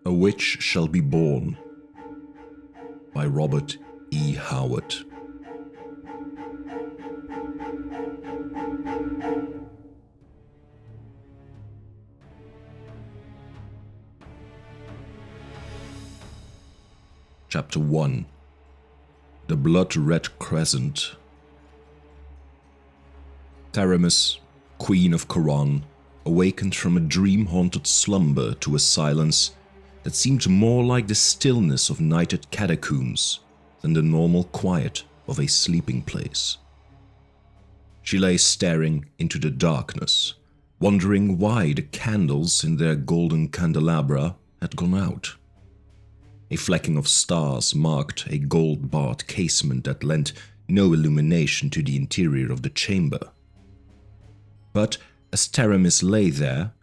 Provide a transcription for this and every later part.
A Witch Shall Be Born by Robert E. Howard. Chapter 1. The Blood-Red Crescent. Theramis, Queen of Khauran, awakened from a dream-haunted slumber to a silence that seemed more like the stillness of nighted catacombs than the normal quiet of a sleeping place. She lay staring into the darkness, wondering why the candles in their golden candelabra had gone out. A flecking of stars marked a gold-barred casement that lent no illumination to the interior of the chamber. But as Theramis lay there,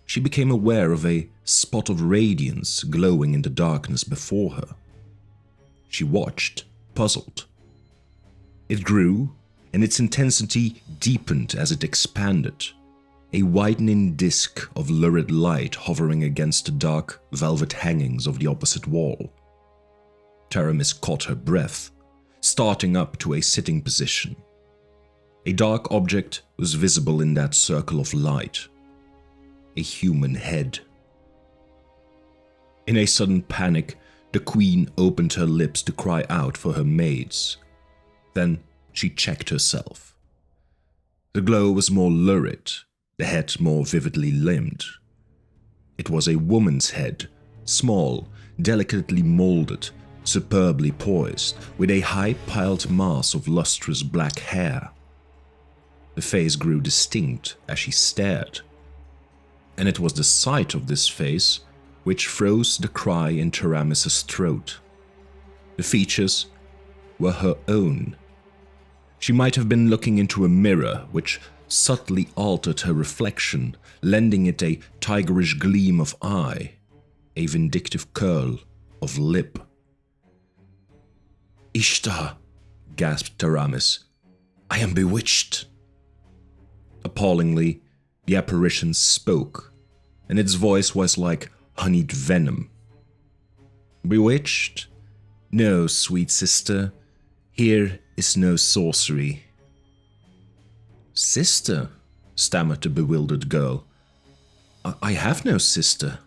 she became aware of a spot of radiance glowing in the darkness before her. She watched, puzzled. It grew, and its intensity deepened as it expanded, a widening disk of lurid light hovering against the dark velvet hangings of the opposite wall. Theramis caught her breath, starting up to a sitting position. A dark object was visible in that circle of light. A human head. In a sudden panic, the queen opened her lips to cry out for her maids. Then she checked herself. The glow was more lurid, the head more vividly limbed. It was a woman's head, small, delicately molded, superbly poised, with a high-piled mass of lustrous black hair. The face grew distinct as she stared, and it was the sight of this face which froze the cry in Theramis' throat. The features were her own. She might have been looking into a mirror which subtly altered her reflection, lending it a tigerish gleam of eye, a vindictive curl of lip. "Ishtar," gasped Theramis, "I am bewitched." Appallingly, the apparition spoke, and its voice was like honeyed venom. "Bewitched? No, sweet sister. Here is no sorcery." "Sister?" stammered the bewildered girl. I have no sister."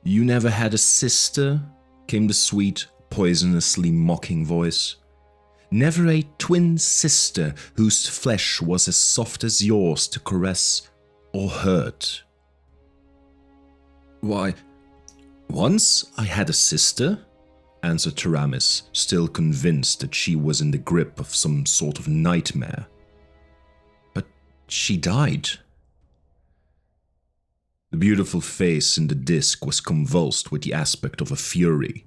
"You never had a sister?" came the sweet, poisonously mocking voice. "Never a twin sister whose flesh was as soft as yours to caress or hurt?" "Why, once I had a sister," answered Theramis, still convinced that she was in the grip of some sort of nightmare. "But she died." The beautiful face in the disk was convulsed with the aspect of a fury.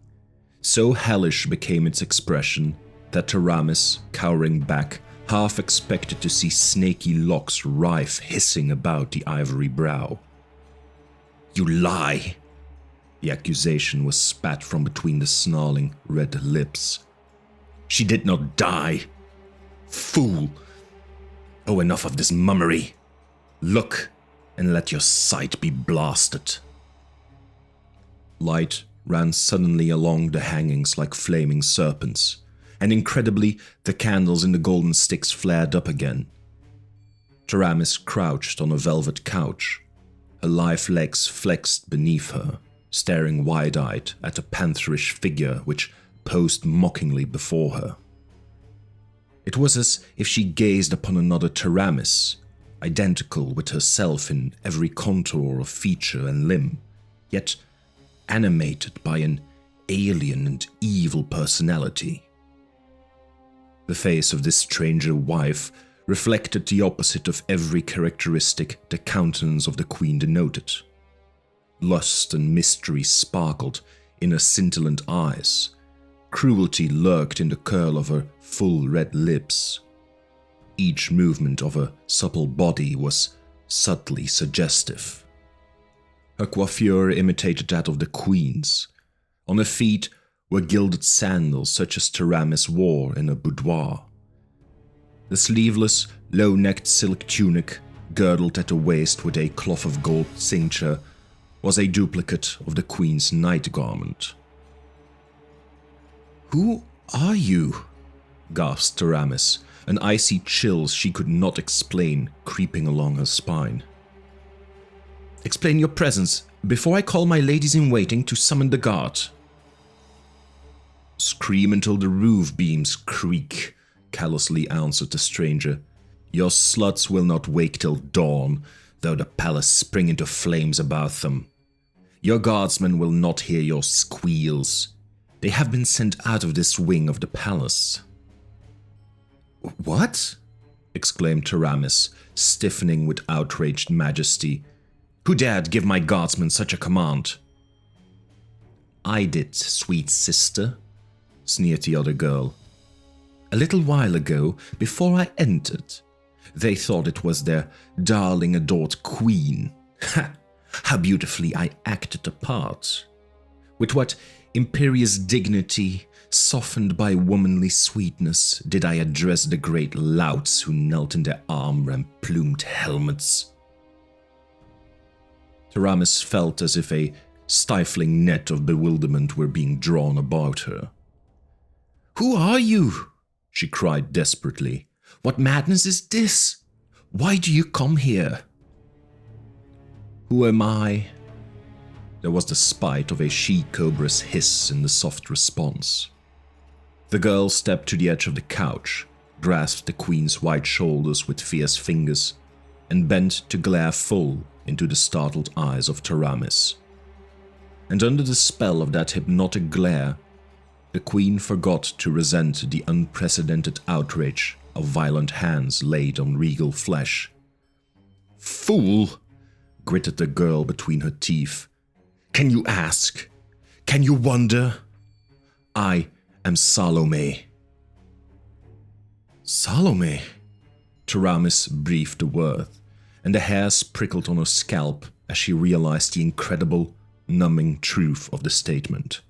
So hellish became its expression that Theramis, cowering back, half expected to see snaky locks writhe hissing about the ivory brow. "You lie!" The accusation was spat from between the snarling red lips. "She did not die! Fool! Oh, enough of this mummery! Look, and let your sight be blasted!" Light ran suddenly along the hangings like flaming serpents, and incredibly, the candles in the golden sticks flared up again. Theramis crouched on a velvet couch, her lithe legs flexed beneath her, staring wide-eyed at a pantherish figure which posed mockingly before her. It was as if she gazed upon another Theramis, identical with herself in every contour of feature and limb, yet animated by an alien and evil personality. The face of this stranger wife reflected the opposite of every characteristic the countenance of the queen denoted. Lust and mystery sparkled in her scintillant eyes. Cruelty lurked in the curl of her full red lips. Each movement of her supple body was subtly suggestive. Her coiffure imitated that of the queen's. On her feet were gilded sandals such as Theramis wore in her boudoir. The sleeveless, low-necked silk tunic, girdled at the waist with a cloth of gold cincture, was a duplicate of the queen's night garment. "Who are you?" gasped Taramis, an icy chill she could not explain creeping along her spine. "Explain your presence before I call my ladies-in-waiting to summon the guard." "Scream until the roof beams creak," callously answered the stranger. "Your sluts will not wake till dawn, though the palace spring into flames about them. Your guardsmen will not hear your squeals. They have been sent out of this wing of the palace." "What?" exclaimed Taramis, stiffening with outraged majesty. "Who dared give my guardsmen such a command?" "I did, sweet sister," sneered the other girl. "A little while ago, before I entered, they thought it was their darling adored queen. Ha! How beautifully I acted the part. With what imperious dignity, softened by womanly sweetness, did I address the great louts who knelt in their armor and plumed helmets." Taramis felt as if a stifling net of bewilderment were being drawn about her. "Who are you?" she cried desperately. "What madness is this? Why do you come here?" "Who am I?" There was the spite of a she-cobra's hiss in the soft response. The girl stepped to the edge of the couch, grasped the queen's white shoulders with fierce fingers, and bent to glare full into the startled eyes of Taramis. And under the spell of that hypnotic glare, the queen forgot to resent the unprecedented outrage of violent hands laid on regal flesh. "Fool!" gritted the girl between her teeth. "Can you ask? Can you wonder? I am Salome." "Salome?" Taramis breathed the word, and the hairs prickled on her scalp as she realized the incredible, numbing truth of the statement.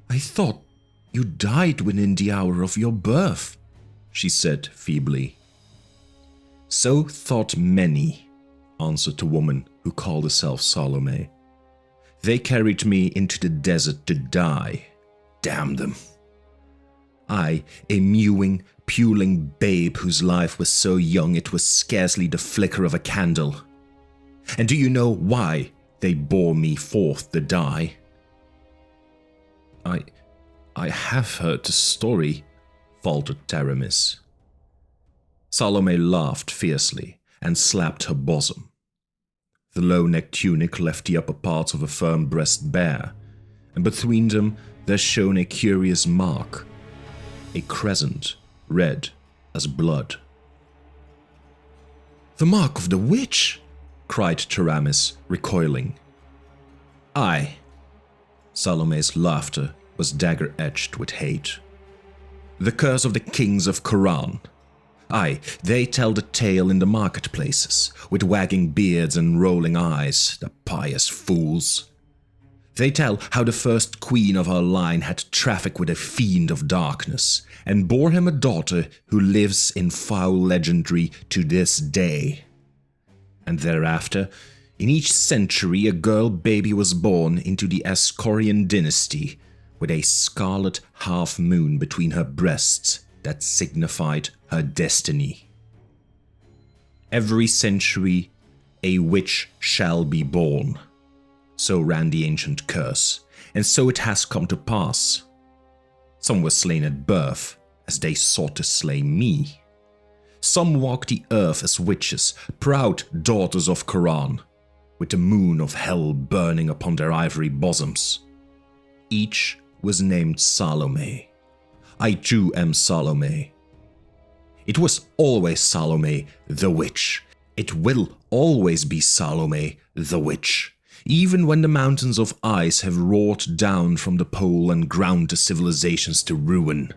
"I thought you died within the hour of your birth," she said feebly. "So thought many," answered the woman who called herself Salome. "They carried me into the desert to die. Damn them. I, a mewing, puling babe whose life was so young it was scarcely the flicker of a candle. And do you know why they bore me forth to die?" I have heard the story," faltered Taramis. Salome laughed fiercely and slapped her bosom. The low-necked tunic left the upper parts of her firm breast bare, and between them there shone a curious mark, a crescent, red as blood. "The mark of the witch!" cried Taramis, recoiling. "Aye." Salome's laughter was dagger-edged with hate. "The curse of the kings of Khauran. Aye, they tell the tale in the marketplaces, with wagging beards and rolling eyes, the pious fools. They tell how the first queen of her line had traffic with a fiend of darkness, and bore him a daughter who lives in foul legendary to this day. And thereafter, in each century a girl baby was born into the Hyborian dynasty, with a scarlet half-moon between her breasts that signified her destiny. Every century, a witch shall be born. So ran the ancient curse, and so it has come to pass. Some were slain at birth, as they sought to slay me. Some walk the earth as witches, proud daughters of Khauran, with the moon of hell burning upon their ivory bosoms. Each was named Salome. I too am Salome. It was always Salome, the witch. It will always be Salome, the witch. Even when the mountains of ice have roared down from the pole and ground the civilizations to ruin,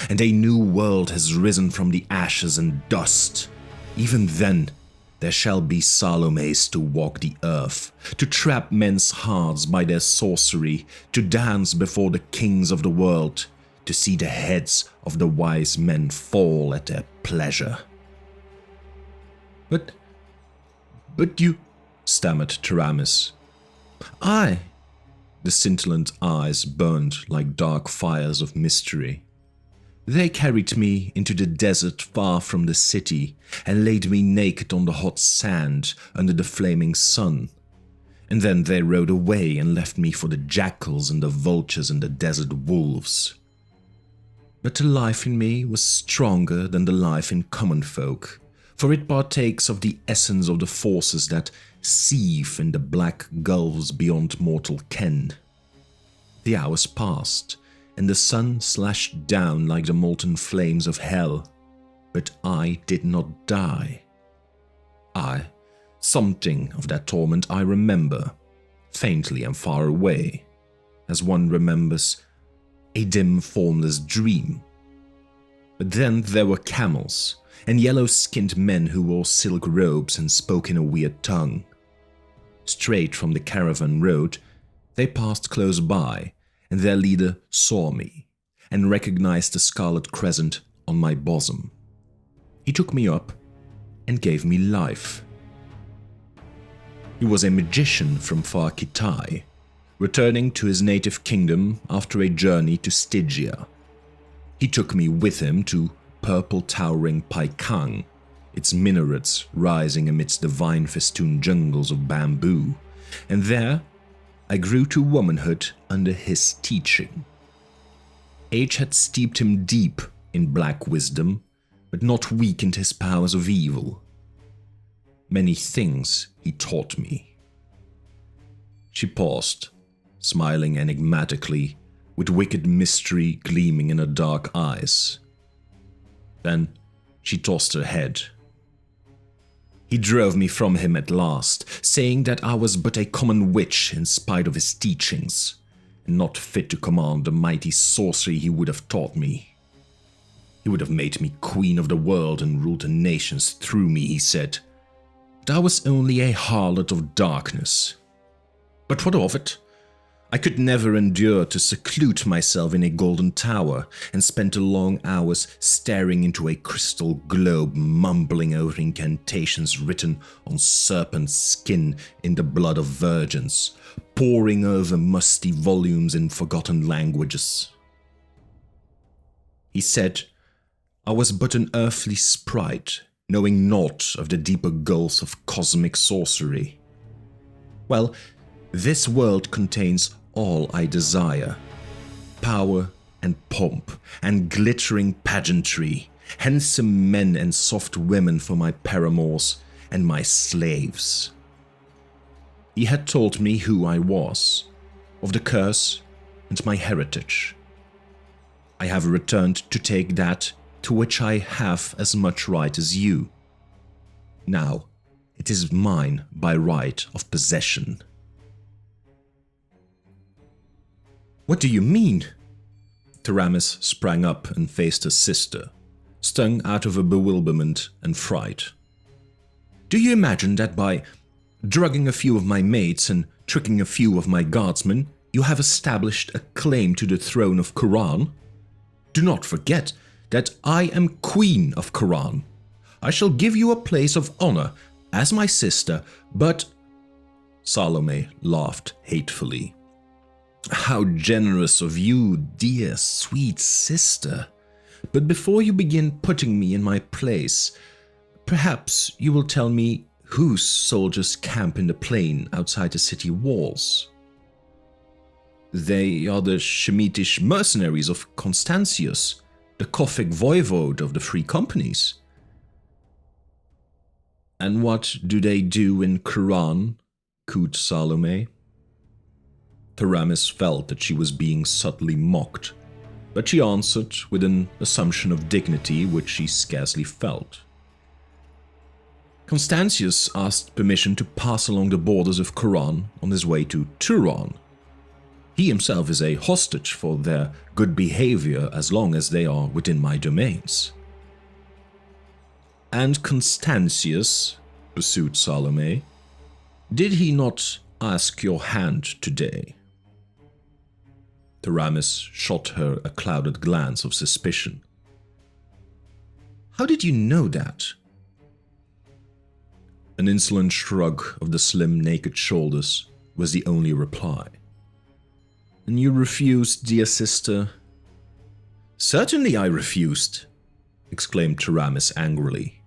and a new world has risen from the ashes and dust, even then there shall be Salomes to walk the earth, to trap men's hearts by their sorcery, to dance before the kings of the world, to see the heads of the wise men fall at their pleasure. But you stammered Taramis. "Aye." The scintillant eyes burned like dark fires of mystery. "They carried me into the desert far from the city and laid me naked on the hot sand under the flaming sun. And then they rode away and left me for the jackals and the vultures and the desert wolves. But the life in me was stronger than the life in common folk, for it partakes of the essence of the forces that seethe in the black gulfs beyond mortal ken. The hours passed, and the sun slashed down like the molten flames of hell, but I did not die. Something of that torment I remember, faintly and far away, as one remembers a dim, formless dream. But then there were camels, and yellow-skinned men who wore silk robes and spoke in a weird tongue. Straight from the caravan road, they passed close by, and their leader saw me, and recognized the scarlet crescent on my bosom. He took me up and gave me life. He was a magician from far Kitai, returning to his native kingdom after a journey to Stygia. He took me with him to purple towering Paikang, its minarets rising amidst the vine-festooned jungles of bamboo, and there I grew to womanhood under his teaching. Age had steeped him deep in black wisdom, but not weakened his powers of evil. Many things he taught me. She paused, smiling enigmatically, with wicked mystery gleaming in her dark eyes. Then she tossed her head. He drove me from him at last, saying that I was but a common witch in spite of his teachings, and not fit to command the mighty sorcery he would have taught me. He would have made me queen of the world and ruled the nations through me, he said. But I was only a harlot of darkness. But what of it? I could never endure to seclude myself in a golden tower and spend the long hours staring into a crystal globe, mumbling over incantations written on serpent skin in the blood of virgins, poring over musty volumes in forgotten languages. He said I was but an earthly sprite, knowing naught of the deeper gulfs of cosmic sorcery. Well, this world contains all I desire: power and pomp and glittering pageantry, handsome men and soft women for my paramours and my slaves. He had told me who I was, of the curse and my heritage. I have returned to take that to which I have as much right as you. Now it is mine by right of possession. What do you mean? Taramis sprang up and faced her sister, stung out of her bewilderment and fright. Do you imagine that by drugging a few of my mates and tricking a few of my guardsmen, you have established a claim to the throne of Khauran? Do not forget that I am Queen of Khauran. I shall give you a place of honor as my sister, but... Salome laughed hatefully. How generous of you, dear, sweet sister. But before you begin putting me in my place, perhaps you will tell me whose soldiers camp in the plain outside the city walls. They are the Shemitish mercenaries of Constantius, the Kothic voivode of the Free Companies. And what do they do in Khauran? Cooed Salome. Taramis felt that she was being subtly mocked, but she answered with an assumption of dignity which she scarcely felt. Constantius asked permission to pass along the borders of Khauran on his way to Turan. He himself is a hostage for their good behavior as long as they are within my domains. And Constantius, pursued Salome, did he not ask your hand today? Taramis shot her a clouded glance of suspicion. How did you know that? An insolent shrug of the slim, naked shoulders was the only reply. "And you refused, dear sister?" "Certainly I refused," exclaimed Taramis angrily.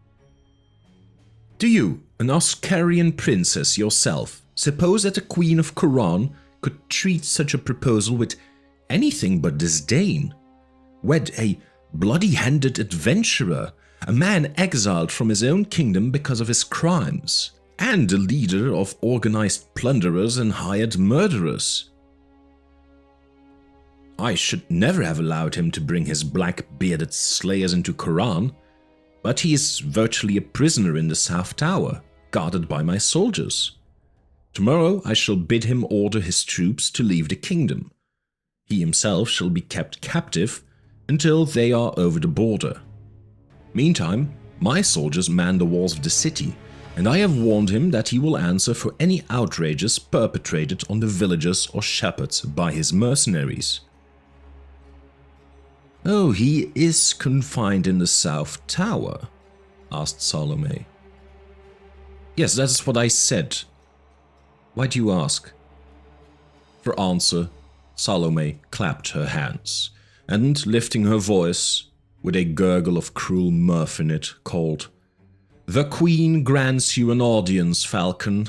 "Do you, an Oscarian princess yourself, suppose that the Queen of Khauran could treat such a proposal with anything but disdain? Wed a bloody-handed adventurer, a man exiled from his own kingdom because of his crimes, and the leader of organized plunderers and hired murderers. I should never have allowed him to bring his black-bearded slayers into Khauran, but he is virtually a prisoner in the South Tower, guarded by my soldiers. Tomorrow I shall bid him order his troops to leave the kingdom. He himself shall be kept captive until they are over the border. Meantime, my soldiers man the walls of the city, and I have warned him that he will answer for any outrages perpetrated on the villagers or shepherds by his mercenaries." "Oh, he is confined in the South Tower?" asked Salome. "Yes, that is what I said. Why do you ask?" For answer, Salome clapped her hands, and lifting her voice, with a gurgle of cruel mirth in it, called, "The Queen grants you an audience, Falcon."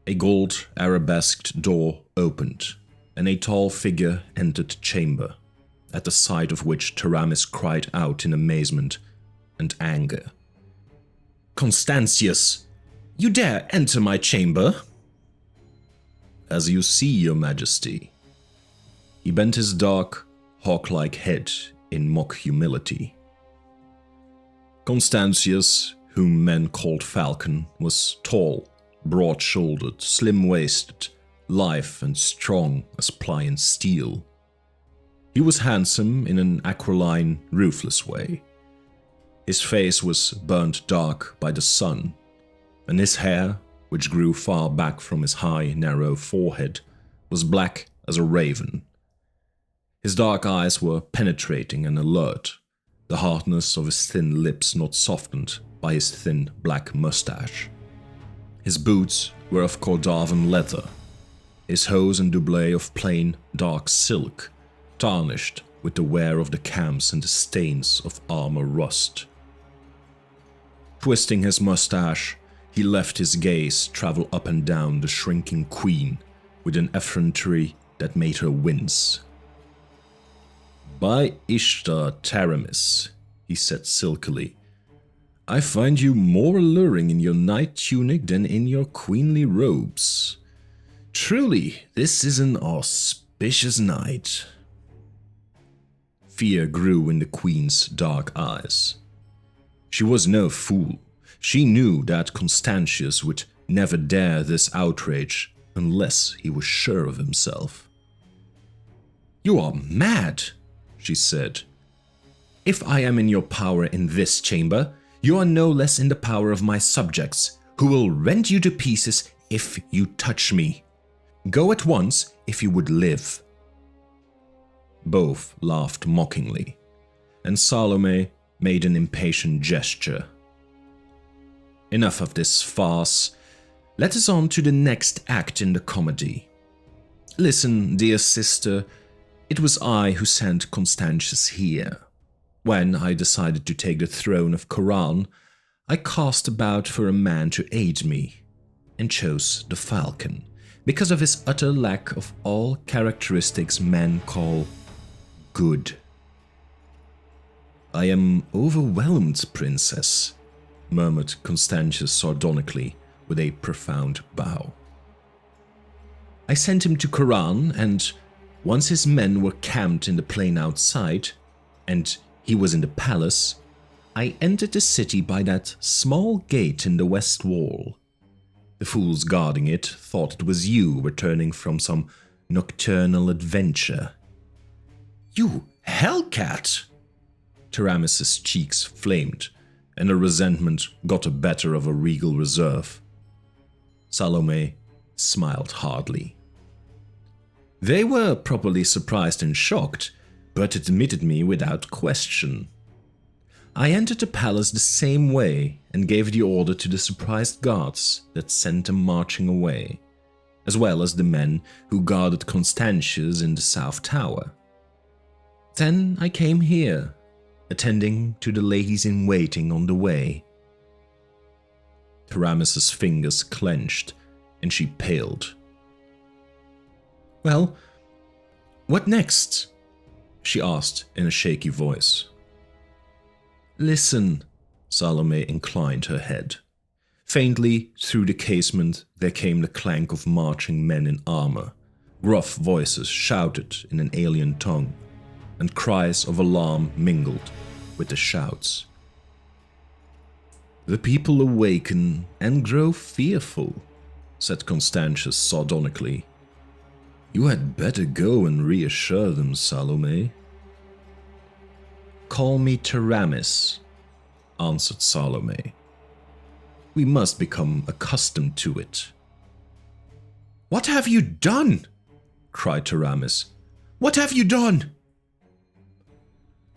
A gold arabesqued door opened, and a tall figure entered the chamber, at the sight of which Taramis cried out in amazement and anger. "Constantius, you dare enter my chamber?" "As you see, your majesty." He bent his dark, hawk-like head in mock humility. Constantius, whom men called Falcon, was tall, broad-shouldered, slim-waisted, lithe and strong as pliant steel. He was handsome in an aquiline, ruthless way. His face was burnt dark by the sun, and his hair, which grew far back from his high, narrow forehead, was black as a raven. His dark eyes were penetrating and alert, the hardness of his thin lips not softened by his thin black mustache. His boots were of Cordovan leather, his hose and doublet of plain, dark silk, tarnished with the wear of the camps and the stains of armor rust. Twisting his mustache, he left his gaze travel up and down the shrinking queen with an effrontery that made her wince. "By Ishtar, Taramis," he said silkily, "I find you more alluring in your night tunic than in your queenly robes. Truly, this is an auspicious night." Fear grew in the queen's dark eyes. She was no fool. She knew that Constantius would never dare this outrage unless he was sure of himself. "You are mad," she said. "If I am in your power in this chamber, you are no less in the power of my subjects, who will rend you to pieces if you touch me. Go at once if you would live." Both laughed mockingly, and Salome made an impatient gesture. "Enough of this farce. Let us on to the next act in the comedy. Listen, dear sister, it was I who sent Constantius here. When I decided to take the throne of Khauran, I cast about for a man to aid me, and chose the Falcon, because of his utter lack of all characteristics men call good." "I am overwhelmed, princess," murmured Constantius sardonically, with a profound bow. "I sent him to Khauran, and once his men were camped in the plain outside, and he was in the palace, I entered the city by that small gate in the west wall. The fools guarding it thought it was you returning from some nocturnal adventure." "You hellcat!" Taramis's cheeks flamed, and her resentment got the better of a regal reserve. Salome smiled hardly. They were properly surprised and shocked, but admitted me without question. I entered the palace the same way and gave the order to the surprised guards that sent them marching away, as well as the men who guarded Constantius in the South Tower. Then I came here, attending to the ladies-in-waiting on the way. Taramis's fingers clenched and she paled. Well, what next? She asked in a shaky voice. Listen, Salome inclined her head. Faintly through the casement there came the clank of marching men in armor. Gruff voices shouted in an alien tongue, and cries of alarm mingled with the shouts. The people awaken and grow fearful, said Constantius sardonically. You had better go and reassure them, Salome. Call me Taramis, answered Salome. We must become accustomed to it. What have you done? Cried Taramis. What have you done?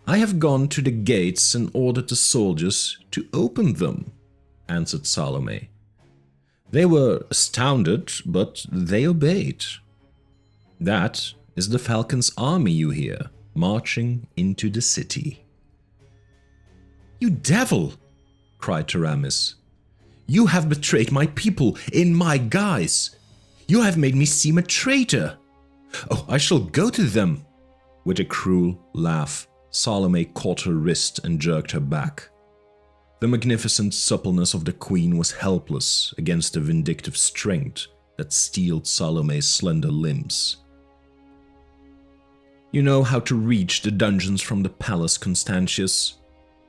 I have gone to the gates and ordered the soldiers to open them, answered Salome. They were astounded, but they obeyed. That is the Falcon's army you hear, marching into the city. You devil, cried Taramis. You have betrayed my people in my guise. You have made me seem a traitor. Oh, I shall go to them. With a cruel laugh, Salome caught her wrist and jerked her back. The magnificent suppleness of the queen was helpless against the vindictive strength that steeled Salome's slender limbs. You know how to reach the dungeons from the palace, Constantius,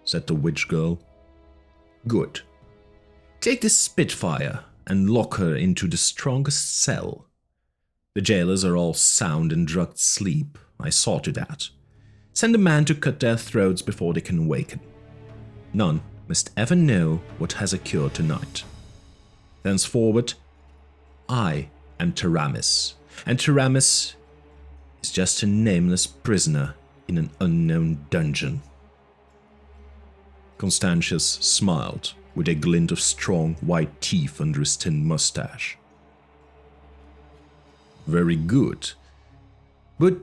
said the witch girl. Good. Take this Spitfire and lock her into the strongest cell. The jailers are all sound and drugged sleep, I saw to that. Send a man to cut their throats before they can awaken. None must ever know what has occurred tonight. Thenceforward, I am Taramis, and Taramis is just a nameless prisoner in an unknown dungeon. Constantius smiled with a glint of strong white teeth under his thin mustache. Very good. But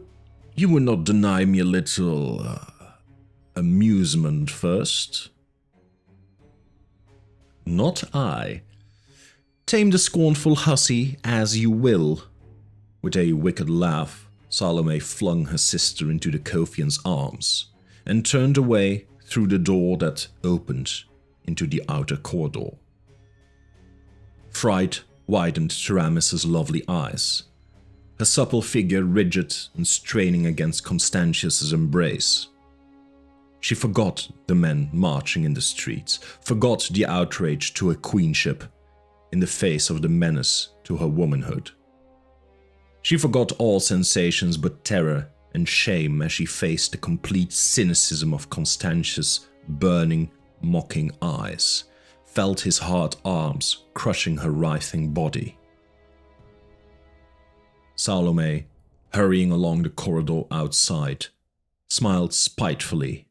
you will not deny me a little amusement first? Not I. Tame the scornful hussy as you will. With a wicked laugh, Salome flung her sister into the Kothian's arms and turned away through the door that opened into the outer corridor. Fright widened Taramis's lovely eyes, her supple figure rigid and straining against Constantius's embrace. She forgot the men marching in the streets, forgot the outrage to her queenship in the face of the menace to her womanhood. She forgot all sensations but terror and shame as she faced the complete cynicism of Constantius' burning, mocking eyes, felt his hard arms crushing her writhing body. Salome, hurrying along the corridor outside, smiled spitefully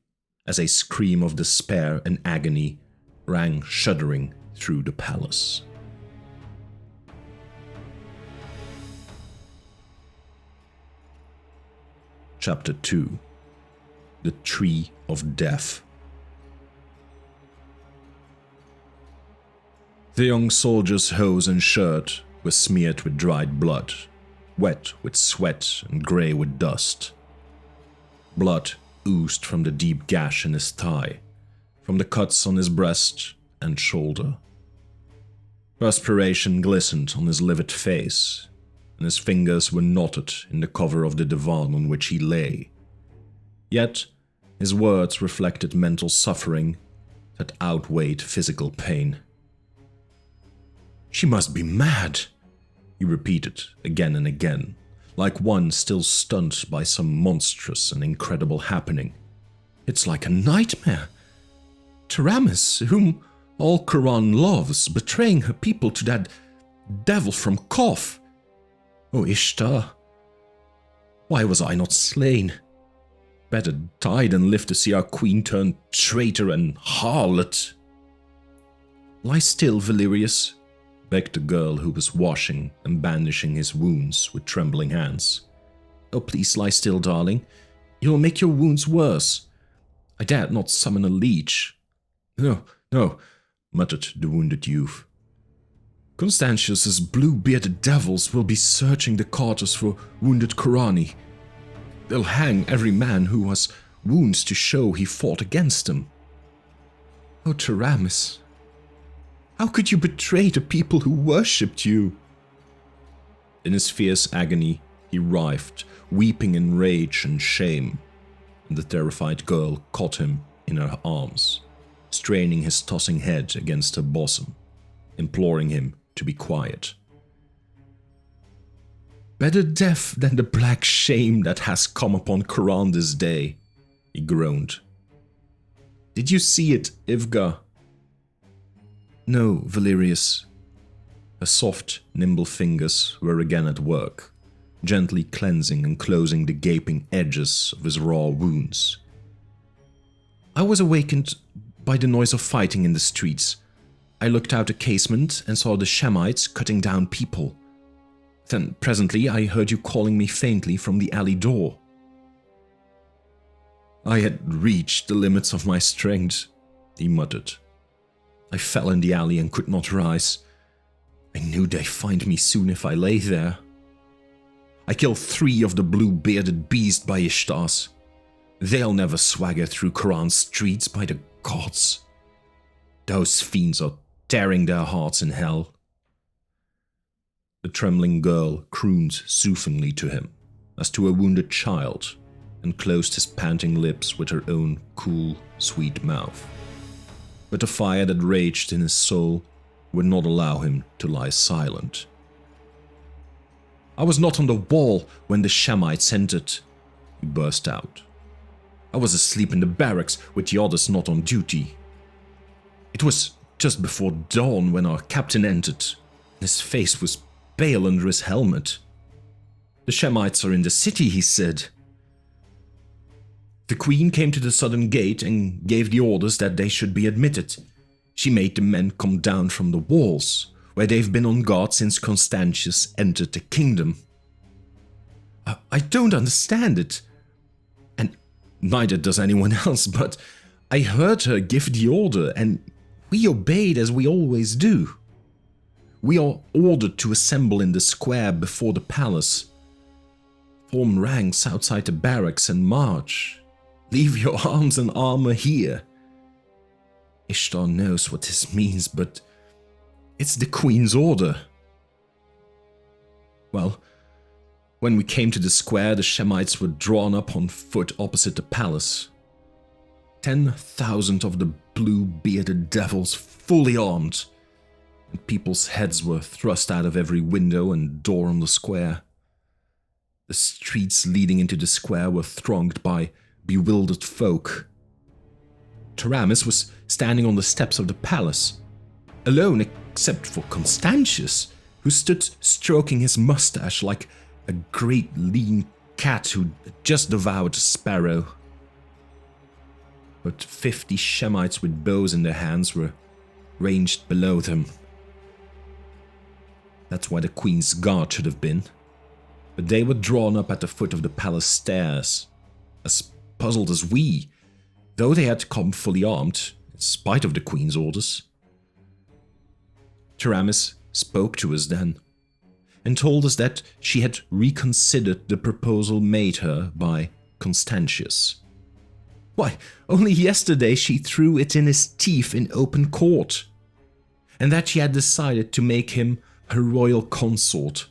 as a scream of despair and agony rang shuddering through the palace. Chapter 2. The Tree of Death. The young soldier's hose and shirt were smeared with dried blood, wet with sweat and grey with dust. Blood oozed from the deep gash in his thigh, from the cuts on his breast and shoulder. Perspiration glistened on his livid face, and his fingers were knotted in the cover of the divan on which he lay. Yet, his words reflected mental suffering that outweighed physical pain. She must be mad, he repeated again and again, like one still stunned by some monstrous and incredible happening. It's like a nightmare. Taramis, whom all Khauran loves, betraying her people to that devil from Koth. Oh, Ishtar, why was I not slain? better die than live to see our queen turn traitor and harlot." "Lie still, Valerius," begged the girl who was washing and bandaging his wounds with trembling hands. "Oh, please lie still, darling. You will make your wounds worse. I dared not summon a leech." "No, no," muttered the wounded youth. "Constantius's blue-bearded devils will be searching the quarters for wounded Khaurani. They'll hang every man who has wounds to show he fought against them." "Oh, Taramis, how could you betray the people who worshipped you?" In his fierce agony, he writhed, weeping in rage and shame, and the terrified girl caught him in her arms, straining his tossing head against her bosom, imploring him to be quiet. "Better death than the black shame that has come upon Khauran this day," he groaned. "Did you see it, Ivga?" "No, Valerius." Her soft, nimble fingers were again at work, gently cleansing and closing the gaping edges of his raw wounds. "I was awakened by the noise of fighting in the streets. I looked out the casement and saw the Shemites cutting down people. Then presently I heard you calling me faintly from the alley door." "I had reached the limits of my strength," he muttered. "I fell in the alley and could not rise. I knew they'd find me soon if I lay there. I killed 3 of the blue-bearded beast by Ishtars. They'll never swagger through Khauran's streets, by the gods. Those fiends are tearing their hearts in hell." The trembling girl crooned soothingly to him, as to a wounded child, and closed his panting lips with her own cool, sweet mouth. But the fire that raged in his soul would not allow him to lie silent. "I was not on the wall when the Shemites entered," he burst out. "I was asleep in the barracks with the others not on duty. It was just before dawn when our captain entered. His face was pale under his helmet. 'The Shemites are in the city,' he said. The queen came to the southern gate and gave the orders that they should be admitted. She made the men come down from the walls, where they've been on guard since Constantius entered the kingdom. I don't understand it, and neither does anyone else, but I heard her give the order, and we obeyed as we always do. We are ordered to assemble in the square before the palace. Form ranks outside the barracks and march. Leave your arms and armor here. Ishtar knows what this means, but it's the queen's order." Well, when we came to the square, the Shemites were drawn up on foot opposite the palace. 10,000 of the blue-bearded devils, fully armed, and people's heads were thrust out of every window and door on the square. The streets leading into the square were thronged by bewildered folk. Taramis was standing on the steps of the palace, alone except for Constantius, who stood stroking his mustache like a great lean cat who just devoured a sparrow. But 50 Shemites with bows in their hands were ranged below them. That's where the Queen's Guard should have been. But they were drawn up at the foot of the palace stairs, as puzzled as we, though they had come fully armed, in spite of the Queen's orders. Taramis spoke to us then, and told us that she had reconsidered the proposal made her by Constantius. Why, only yesterday she threw it in his teeth in open court, and that she had decided to make him her royal consort.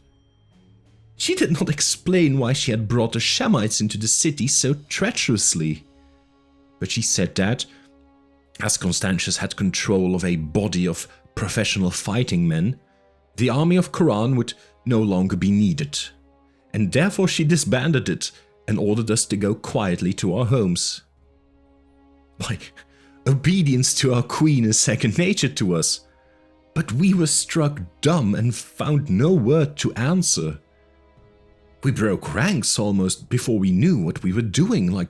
She did not explain why she had brought the Shemites into the city so treacherously, but she said that, as Constantius had control of a body of professional fighting men, the army of Khauran would no longer be needed, and therefore she disbanded it and ordered us to go quietly to our homes. Why, obedience to our queen is second nature to us, but we were struck dumb and found no word to answer. We broke ranks almost before we knew what we were doing, like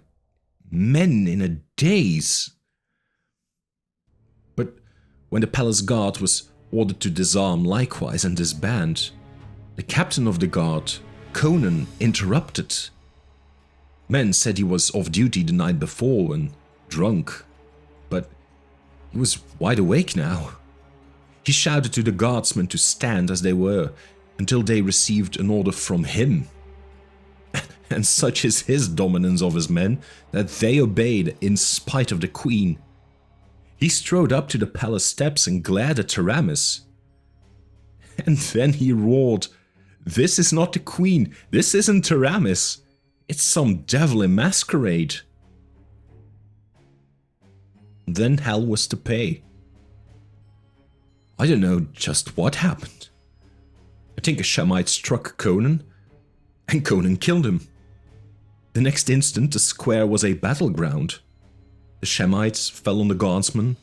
men in a daze. But when the palace guard was ordered to disarm likewise and disband, the captain of the guard, Conan, interrupted. Men said he was off duty the night before and drunk, but he was wide awake now. He shouted to the guardsmen to stand as they were until they received an order from him. And such is his dominance of his men that they obeyed in spite of the queen. He strode up to the palace steps and glared at Taramis. And then he roared, "This is not the queen, this isn't Taramis, it's some devil in masquerade." Then hell was to pay. I don't know just what happened. I think a Shemite struck Conan, and Conan killed him. The next instant, the square was a battleground. The Shemites fell on the guardsmen,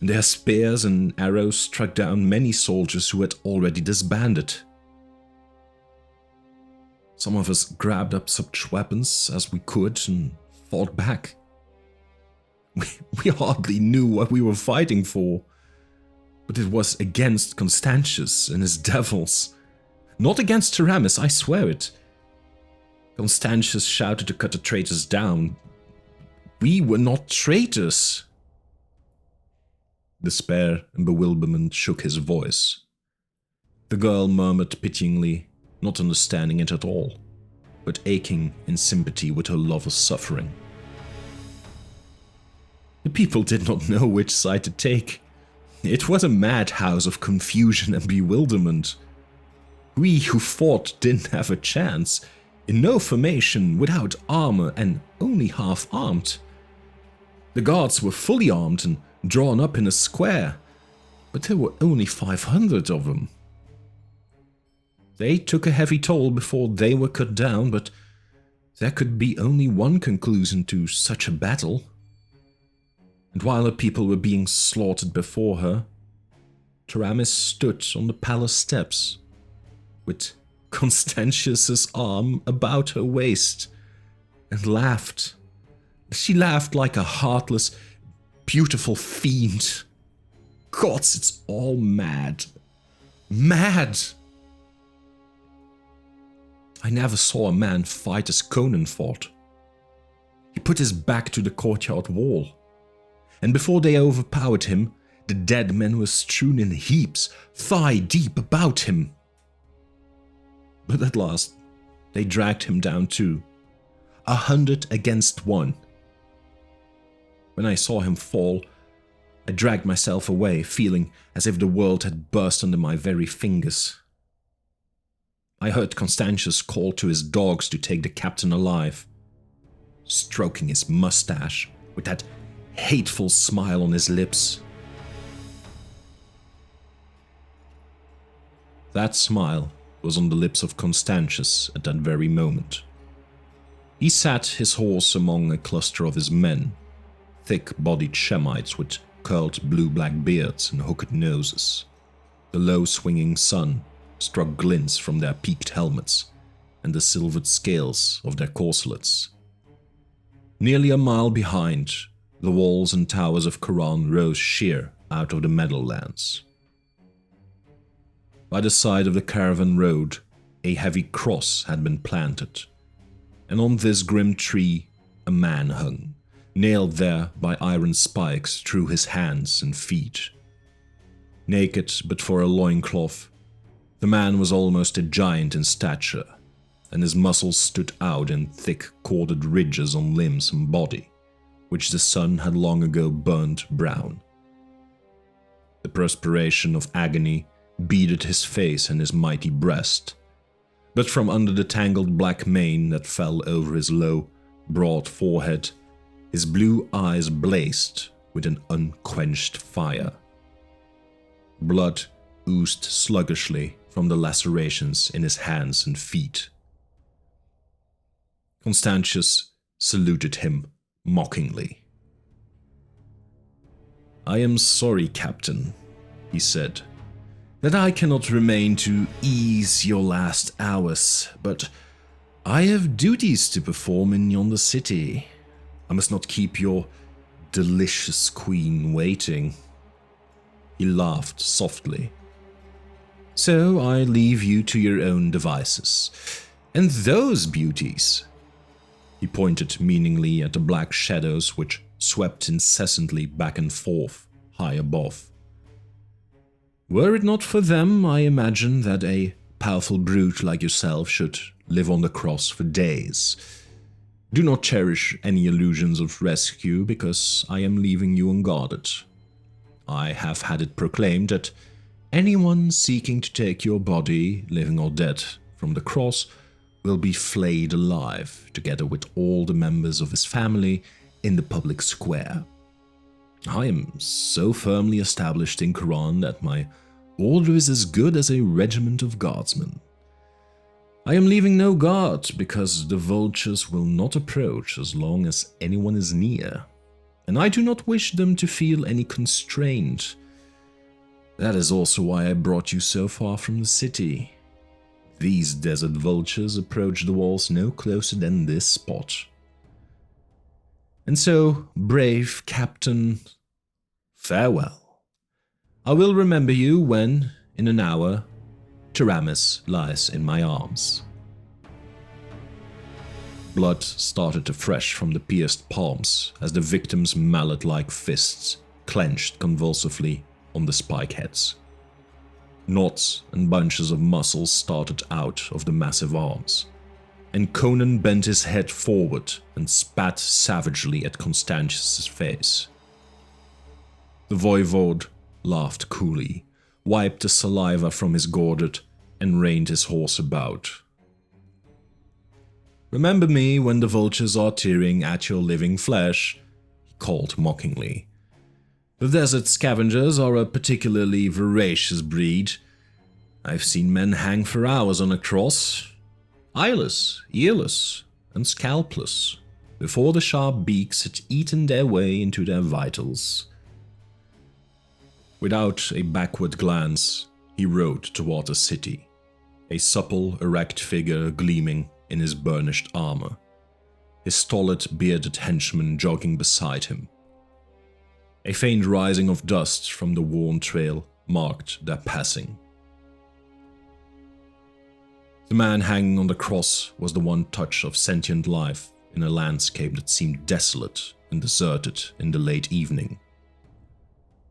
and their spears and arrows struck down many soldiers who had already disbanded. Some of us grabbed up such weapons as we could and fought back. We hardly knew what we were fighting for, but it was against Constantius and his devils. Not against Taramis, I swear it. Constantius shouted to cut the traitors down. We were not traitors. Despair and bewilderment shook his voice. The girl murmured pityingly, not understanding it at all, but aching in sympathy with her lover's suffering. The people did not know which side to take. It was a madhouse of confusion and bewilderment. We who fought didn't have a chance, in no formation, without armor and only half-armed. The guards were fully armed and drawn up in a square, but there were only 500 of them. They took a heavy toll before they were cut down, but there could be only one conclusion to such a battle. And while her people were being slaughtered before her, Taramis stood on the palace steps, with Constantius's arm about her waist, and laughed. She laughed like a heartless, beautiful fiend. Gods, it's all mad. Mad! I never saw a man fight as Conan fought. He put his back to the courtyard wall, and before they overpowered him, the dead men were strewn in heaps, thigh-deep about him. But at last, they dragged him down too, 100 against 1. When I saw him fall, I dragged myself away, feeling as if the world had burst under my very fingers. I heard Constantius call to his dogs to take the captain alive, stroking his mustache with that hateful smile on his lips. That smile was on the lips of Constantius at that very moment. He sat his horse among a cluster of his men, thick-bodied Shemites with curled blue-black beards and hooked noses. The low-swinging sun struck glints from their peaked helmets and the silvered scales of their corselets. Nearly a mile behind, the walls and towers of Khauran rose sheer out of the meadowlands. By the side of the caravan road, a heavy cross had been planted, and on this grim tree a man hung, nailed there by iron spikes through his hands and feet. Naked but for a loincloth, the man was almost a giant in stature, and his muscles stood out in thick corded ridges on limbs and body, which the sun had long ago burnt brown. The perspiration of agony beaded his face and his mighty breast, but from under the tangled black mane that fell over his low, broad forehead, his blue eyes blazed with an unquenched fire. Blood oozed sluggishly from the lacerations in his hands and feet. Constantius saluted him mockingly. "I am sorry, Captain," he said, "that I cannot remain to ease your last hours, but I have duties to perform in yonder city. I must not keep your delicious queen waiting." He laughed softly. "So I leave you to your own devices. And those beauties," he pointed meaningly at the black shadows which swept incessantly back and forth, high above. "Were it not for them, I imagine that a powerful brute like yourself should live on the cross for days. Do not cherish any illusions of rescue, because I am leaving you unguarded. I have had it proclaimed that anyone seeking to take your body, living or dead, from the cross will be flayed alive, together with all the members of his family, in the public square. I am so firmly established in Khauran that my order is as good as a regiment of guardsmen. I am leaving no guard, because the vultures will not approach as long as anyone is near, and I do not wish them to feel any constraint. That is also why I brought you so far from the city. These desert vultures approach the walls no closer than this spot. And so, brave captain, farewell. I will remember you when, in an hour, Taramis lies in my arms." Blood started afresh from the pierced palms as the victim's mallet-like fists clenched convulsively on the spike heads. Knots and bunches of muscles started out of the massive arms, and Conan bent his head forward and spat savagely at Constantius' face. The voivode laughed coolly, wiped the saliva from his gordit, and reined his horse about. "Remember me when the vultures are tearing at your living flesh," he called mockingly. "The desert scavengers are a particularly voracious breed. I've seen men hang for hours on a cross, eyeless, earless, and scalpless, before the sharp beaks had eaten their way into their vitals." Without a backward glance, he rode toward the city, a supple, erect figure gleaming in his burnished armor, his stolid, bearded henchman jogging beside him. A faint rising of dust from the worn trail marked their passing. The man hanging on the cross was the one touch of sentient life in a landscape that seemed desolate and deserted in the late evening.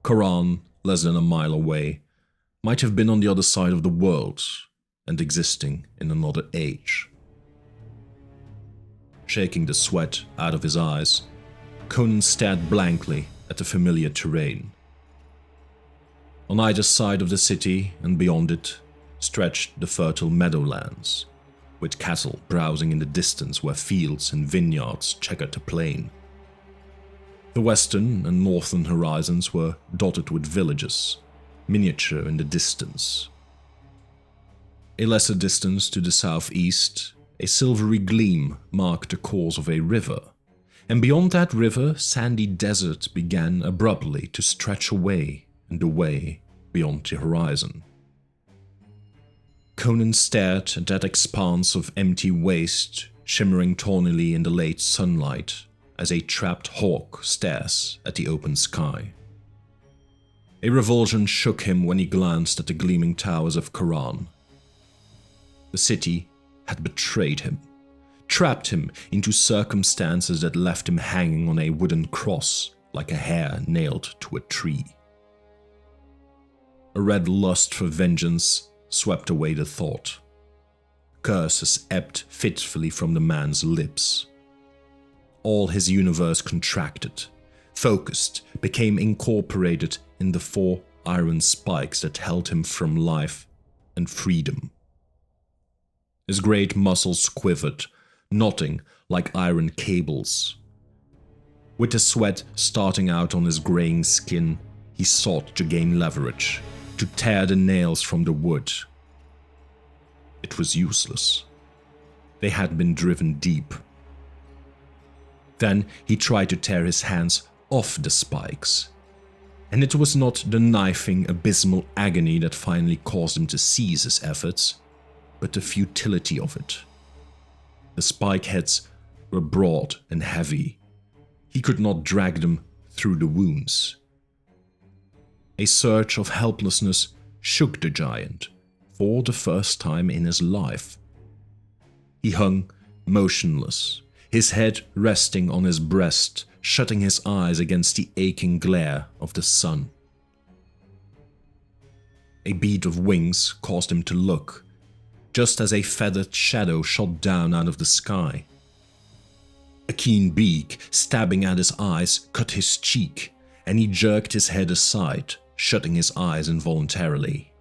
Khauran, less than a mile away, might have been on the other side of the world and existing in another age. Shaking the sweat out of his eyes, Conan stared blankly at the familiar terrain. On either side of the city and beyond it stretched the fertile meadowlands, with cattle browsing in the distance where fields and vineyards checkered the plain. The western and northern horizons were dotted with villages, miniature in the distance. A lesser distance to the southeast, a silvery gleam marked the course of a river, and beyond that river, sandy desert began abruptly to stretch away and away beyond the horizon. Conan stared at that expanse of empty waste, shimmering tawnily in the late sunlight, as a trapped hawk stares at the open sky. A revulsion shook him when he glanced at the gleaming towers of Khauran. The city had betrayed him, trapped him into circumstances that left him hanging on a wooden cross like a hare nailed to a tree. A red lust for vengeance swept away the thought. Curses ebbed fitfully from the man's lips. All his universe contracted, focused, became incorporated in the 4 iron spikes that held him from life and freedom. His great muscles quivered, knotting like iron cables. With the sweat starting out on his graying skin, he sought to gain leverage, to tear the nails from the wood. It was useless. They had been driven deep. Then he tried to tear his hands off the spikes, and it was not the knifing, abysmal agony that finally caused him to cease his efforts, but the futility of it. The spike heads were broad and heavy, he could not drag them through the wounds. A surge of helplessness shook the giant for the first time in his life. He hung motionless, his head resting on his breast, shutting his eyes against the aching glare of the sun. A beat of wings caused him to look, just as a feathered shadow shot down out of the sky. A keen beak, stabbing at his eyes, cut his cheek, and he jerked his head aside, shutting his eyes involuntarily.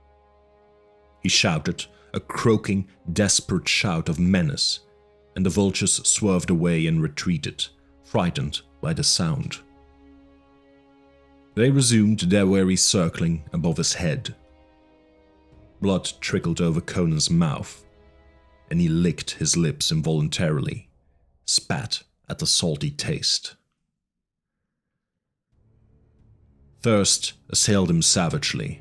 He shouted, a croaking, desperate shout of menace, and the vultures swerved away and retreated, frightened by the sound. They resumed their wary circling above his head. Blood trickled over Conan's mouth, and he licked his lips involuntarily, spat at the salty taste. Thirst assailed him savagely.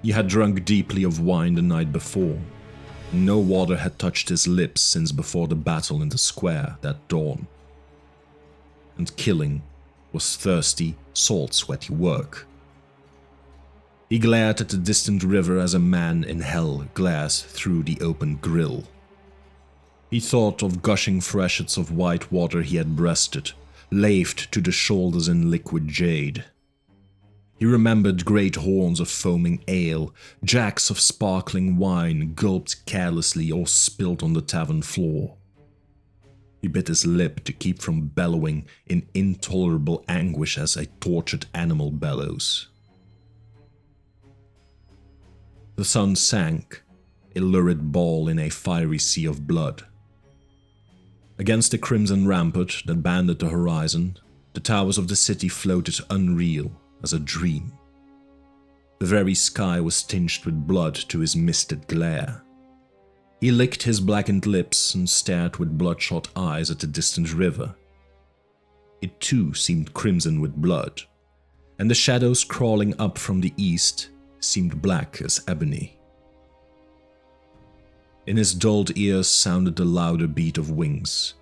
He had drunk deeply of wine the night before, and no water had touched his lips since before the battle in the square that dawn. And killing was thirsty, salt-sweaty work. He glared at the distant river as a man in hell glares through the open grill. He thought of gushing freshets of white water he had breasted, laved to the shoulders in liquid jade. He remembered great horns of foaming ale, jacks of sparkling wine gulped carelessly or spilled on the tavern floor. He bit his lip to keep from bellowing in intolerable anguish as a tortured animal bellows. The sun sank, a lurid ball in a fiery sea of blood. Against the crimson rampart that banded the horizon, the towers of the city floated unreal as a dream. The very sky was tinged with blood to his misted glare. He licked his blackened lips and stared with bloodshot eyes at the distant river. It too seemed crimson with blood, and the shadows crawling up from the east seemed black as ebony. In his dulled ears sounded the louder beat of wings.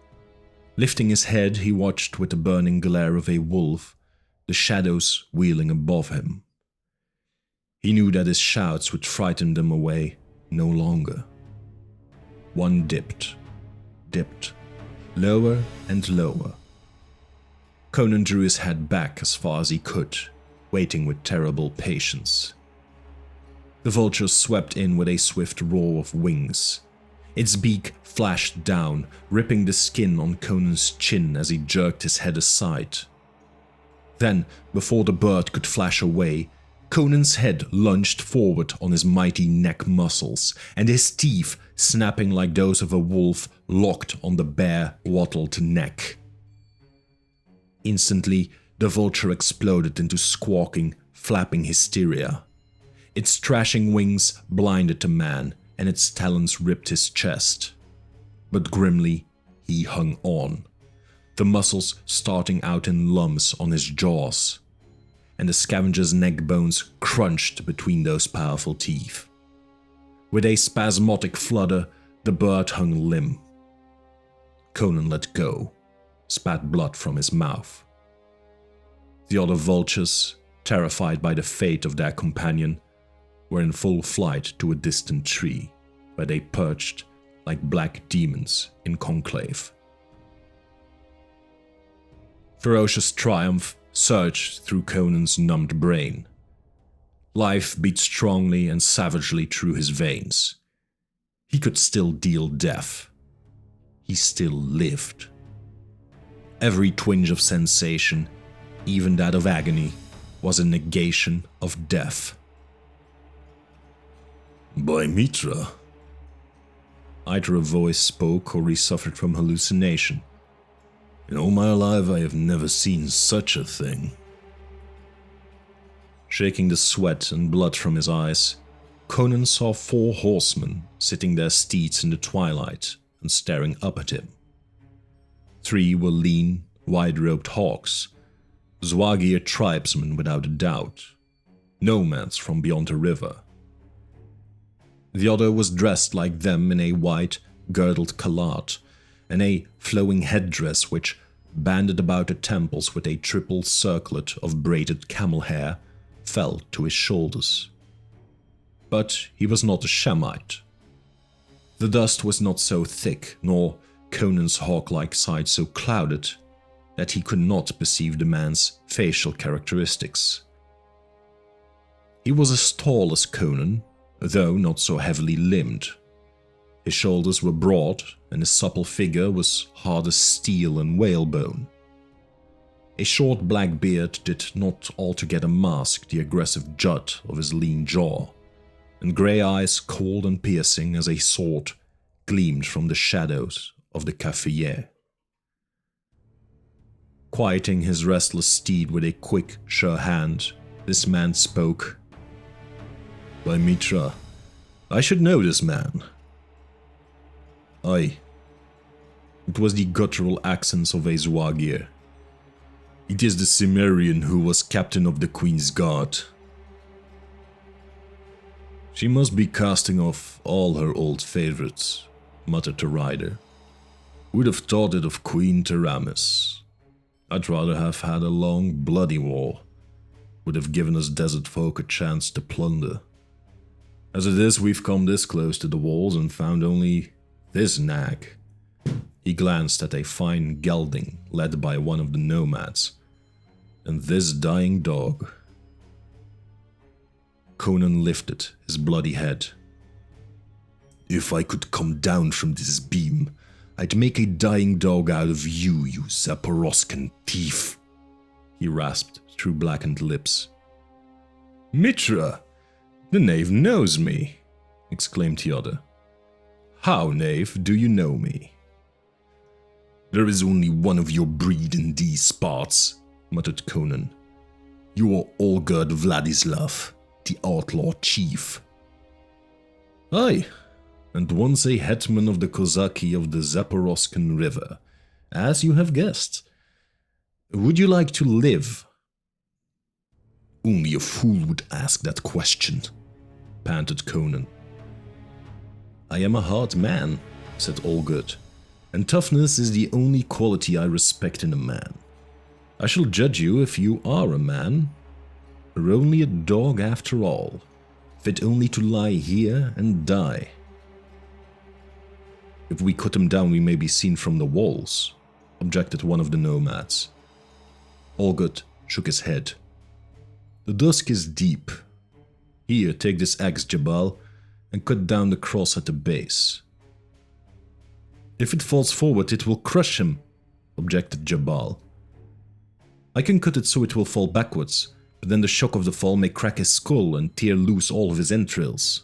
Lifting his head, he watched with the burning glare of a wolf, the shadows wheeling above him. He knew that his shouts would frighten them away no longer. One dipped, lower and lower. Conan drew his head back as far as he could, waiting with terrible patience. The vulture swept in with a swift roar of wings. Its beak flashed down, ripping the skin on Conan's chin as he jerked his head aside. Then, before the bird could flash away, Conan's head lunged forward on his mighty neck muscles, and his teeth, snapping like those of a wolf, locked on the bare, wattled neck. Instantly, the vulture exploded into squawking, flapping hysteria. Its thrashing wings blinded the man, and its talons ripped his chest. But grimly, he hung on, the muscles starting out in lumps on his jaws, and the scavenger's neck bones crunched between those powerful teeth. With a spasmodic flutter, the bird hung limp. Conan let go, spat blood from his mouth. The other vultures, terrified by the fate of their companion, were in full flight to a distant tree, where they perched like black demons in conclave. Ferocious triumph surged through Conan's numbed brain. Life beat strongly and savagely through his veins. He could still deal death. He still lived. Every twinge of sensation, even that of agony, was a negation of death. "By Mitra," either a voice spoke or he suffered from hallucination. "In all my life I have never seen such a thing." Shaking the sweat and blood from his eyes, Conan saw 4 horsemen sitting their steeds in the twilight and staring up at him. 3 were lean, wide-robed hawks, Zwagir tribesmen without a doubt, nomads from beyond the river. The other was dressed like them in a white, girdled calotte, and a flowing headdress which banded about the temples with a triple circlet of braided camel hair, fell to his shoulders. But he was not a Shemite. The dust was not so thick, nor Conan's hawk-like side so clouded, that he could not perceive the man's facial characteristics. He was as tall as Conan, though not so heavily limbed. His shoulders were broad, and his supple figure was hard as steel and whalebone. A short black beard did not altogether mask the aggressive jut of his lean jaw, and grey eyes, cold and piercing as a sword, gleamed from the shadows of the cafetiere. Quieting his restless steed with a quick, sure hand, this man spoke. "By Mitra, I should know this man." "Aye." It was the guttural accents of a Zwagir. "It is the Cimmerian who was captain of the Queen's Guard." "She must be casting off all her old favorites," muttered the rider. "Would have thought it of Queen Taramis. I'd rather have had a long, bloody war. Would have given us desert folk a chance to plunder. As it is, we've come this close to the walls and found only this nag." He glanced at a fine gelding led by one of the nomads. "And this dying dog." Conan lifted his bloody head. "If I could come down from this beam, I'd make a dying dog out of you, you Zaporoskan thief," he rasped through blackened lips. "Mitra, the knave knows me," exclaimed the other. "How, knave, do you know me?" "There is only one of your breed in these parts," muttered Conan. "You are Olgerd Vladislav, the outlaw chief." "Aye, and once a hetman of the Kozaki of the Zaporoskan River, as you have guessed. Would you like to live?" "Only a fool would ask that question," panted Conan. "I am a hard man," said Olgerd, "and toughness is the only quality I respect in a man. I shall judge you if you are a man, or only a dog after all, fit only to lie here and die." "If we cut him down we may be seen from the walls," objected one of the nomads. Olgerd shook his head. "The dusk is deep. Here, take this axe, Jabal, and cut down the cross at the base." "If it falls forward it will crush him," objected Jabal. "I can cut it so it will fall backwards, but then the shock of the fall may crack his skull and tear loose all of his entrails."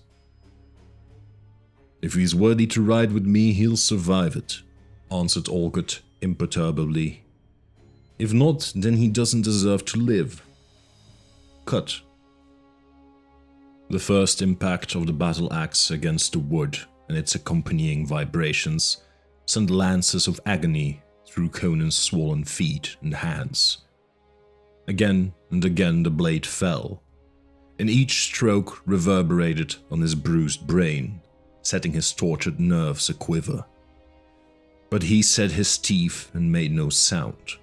"If he's worthy to ride with me, he'll survive it," answered Olgerd imperturbably. "If not, then he doesn't deserve to live. Cut." The first impact of the battle axe against the wood and its accompanying vibrations sent lances of agony through Conan's swollen feet and hands. Again and again the blade fell, and each stroke reverberated on his bruised brain, setting his tortured nerves aquiver. But he set his teeth and made no sound.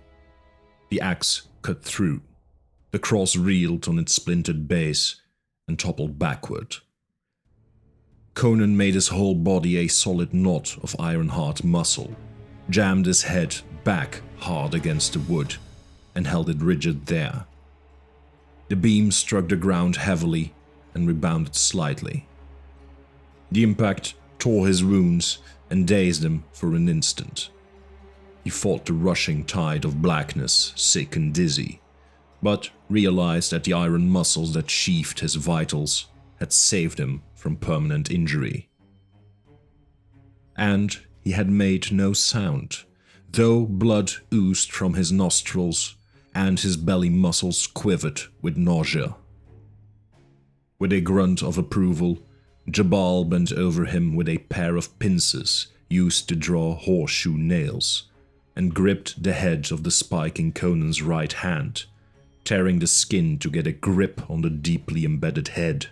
The axe cut through. The cross reeled on its splintered base and toppled backward. Conan made his whole body a solid knot of iron-hard muscle, jammed his head back hard against the wood, and held it rigid there. The beam struck the ground heavily and rebounded slightly. The impact tore his wounds and dazed him for an instant. He fought the rushing tide of blackness, sick and dizzy, but realized that the iron muscles that sheathed his vitals had saved him from permanent injury. And he had made no sound, though blood oozed from his nostrils and his belly muscles quivered with nausea. With a grunt of approval, Jabal bent over him with a pair of pincers used to draw horseshoe nails, and gripped the head of the spike in Conan's right hand, tearing the skin to get a grip on the deeply embedded head.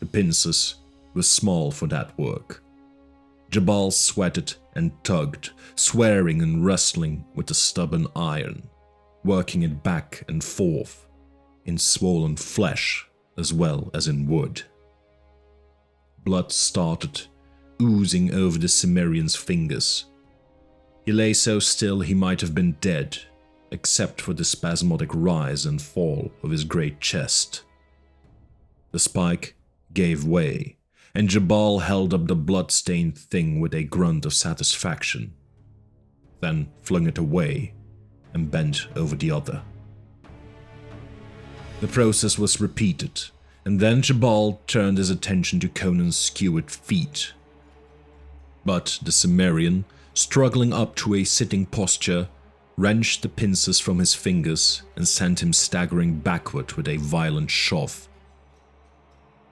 The pincers were small for that work. Jabal sweated and tugged, swearing and wrestling with the stubborn iron, working it back and forth, in swollen flesh as well as in wood. Blood started oozing over the Cimmerian's fingers. He lay so still he might have been dead, except for the spasmodic rise and fall of his great chest. The spike gave way, and Jabal held up the blood-stained thing with a grunt of satisfaction, then flung it away and bent over the other. The process was repeated, and then Jabal turned his attention to Conan's skewered feet. But the Cimmerian, struggling up to a sitting posture, wrenched the pincers from his fingers and sent him staggering backward with a violent shove.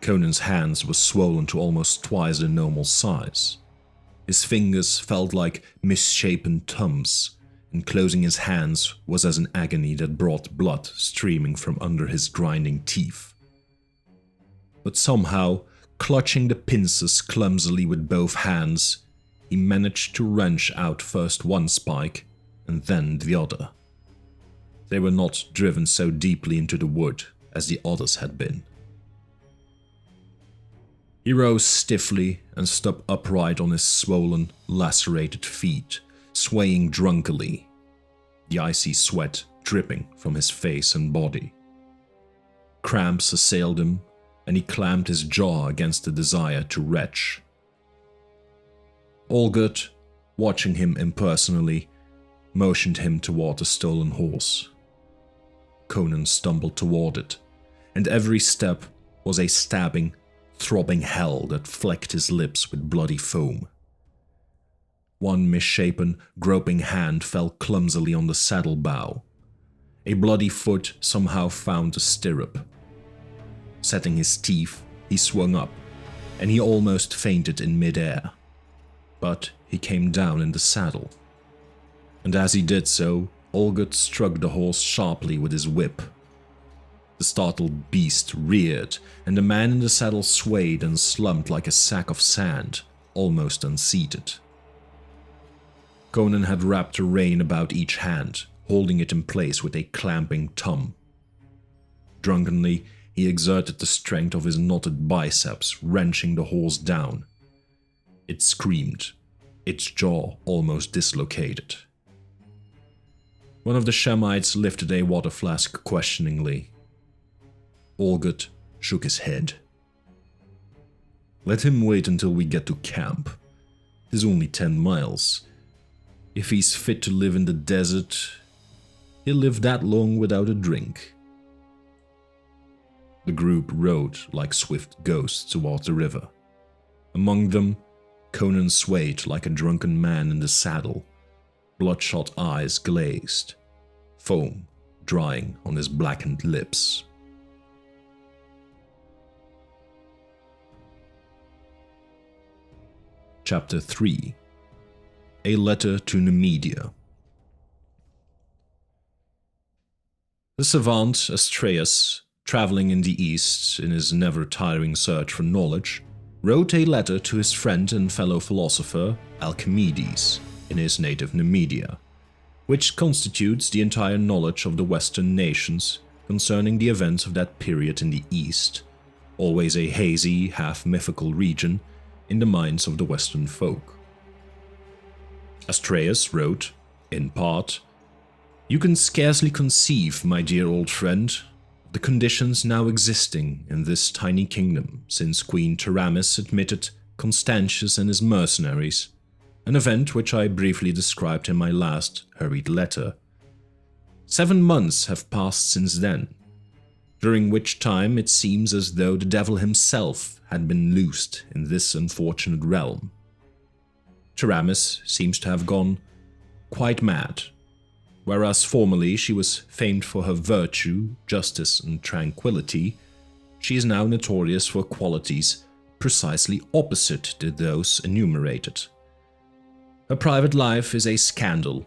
Conan's hands were swollen to almost twice their normal size. His fingers felt like misshapen thumbs, and closing his hands was as an agony that brought blood streaming from under his grinding teeth. But somehow, clutching the pincers clumsily with both hands, he managed to wrench out first one spike and then the other. They were not driven so deeply into the wood as the others had been. He rose stiffly and stood upright on his swollen, lacerated feet, swaying drunkenly, the icy sweat dripping from his face and body. Cramps assailed him, and he clamped his jaw against the desire to retch. Olgerd, watching him impersonally, motioned him toward the stolen horse. Conan stumbled toward it, and every step was a stabbing, throbbing hell that flecked his lips with bloody foam. One misshapen, groping hand fell clumsily on the saddle bow. A bloody foot somehow found the stirrup. Setting his teeth, he swung up, and he almost fainted in midair. But he came down in the saddle. And as he did so, Olgerd struck the horse sharply with his whip. The startled beast reared, and the man in the saddle swayed and slumped like a sack of sand, almost unseated. Conan had wrapped a rein about each hand, holding it in place with a clamping thumb. Drunkenly, he exerted the strength of his knotted biceps, wrenching the horse down. It screamed, its jaw almost dislocated. One of the Shemites lifted a water flask questioningly. Olgerd shook his head. "Let him wait until we get to camp. It is only 10 miles. If he's fit to live in the desert, he'll live that long without a drink." The group rode like swift ghosts towards the river. Among them, Conan swayed like a drunken man in the saddle, bloodshot eyes glazed, foam drying on his blackened lips. Chapter 3. A Letter to Nemedia. The savant Astræus, traveling in the east in his never-tiring search for knowledge, wrote a letter to his friend and fellow philosopher Alcimedes in his native Nemedia, which constitutes the entire knowledge of the Western nations concerning the events of that period in the east, always a hazy, half-mythical region in the minds of the Western folk. Astræus wrote, in part, "You can scarcely conceive, my dear old friend, the conditions now existing in this tiny kingdom since Queen Taramis admitted Constantius and his mercenaries, an event which I briefly described in my last hurried letter. 7 months have passed since then, during which time it seems as though the devil himself had been loosed in this unfortunate realm. Taramis seems to have gone quite mad. Whereas formerly she was famed for her virtue, justice, and tranquility, she is now notorious for qualities precisely opposite to those enumerated. Her private life is a scandal,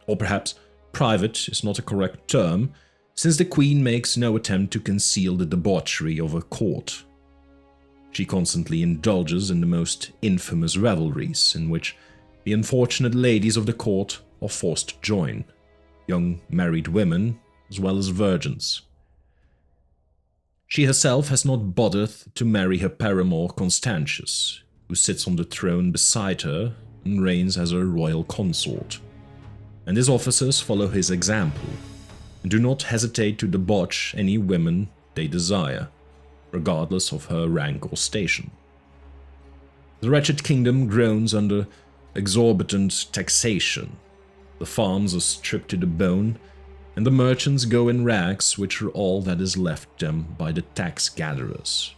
or perhaps private is not a correct term, since the queen makes no attempt to conceal the debauchery of her court. She constantly indulges in the most infamous revelries in which the unfortunate ladies of the court are forced to join, young married women as well as virgins. She herself has not bothered to marry her paramour Constantius, who sits on the throne beside her and reigns as her royal consort, and his officers follow his example and do not hesitate to debauch any women they desire, regardless of her rank or station. The wretched kingdom groans under exorbitant taxation, the farms are stripped to the bone, and the merchants go in rags, which are all that is left them by the tax gatherers.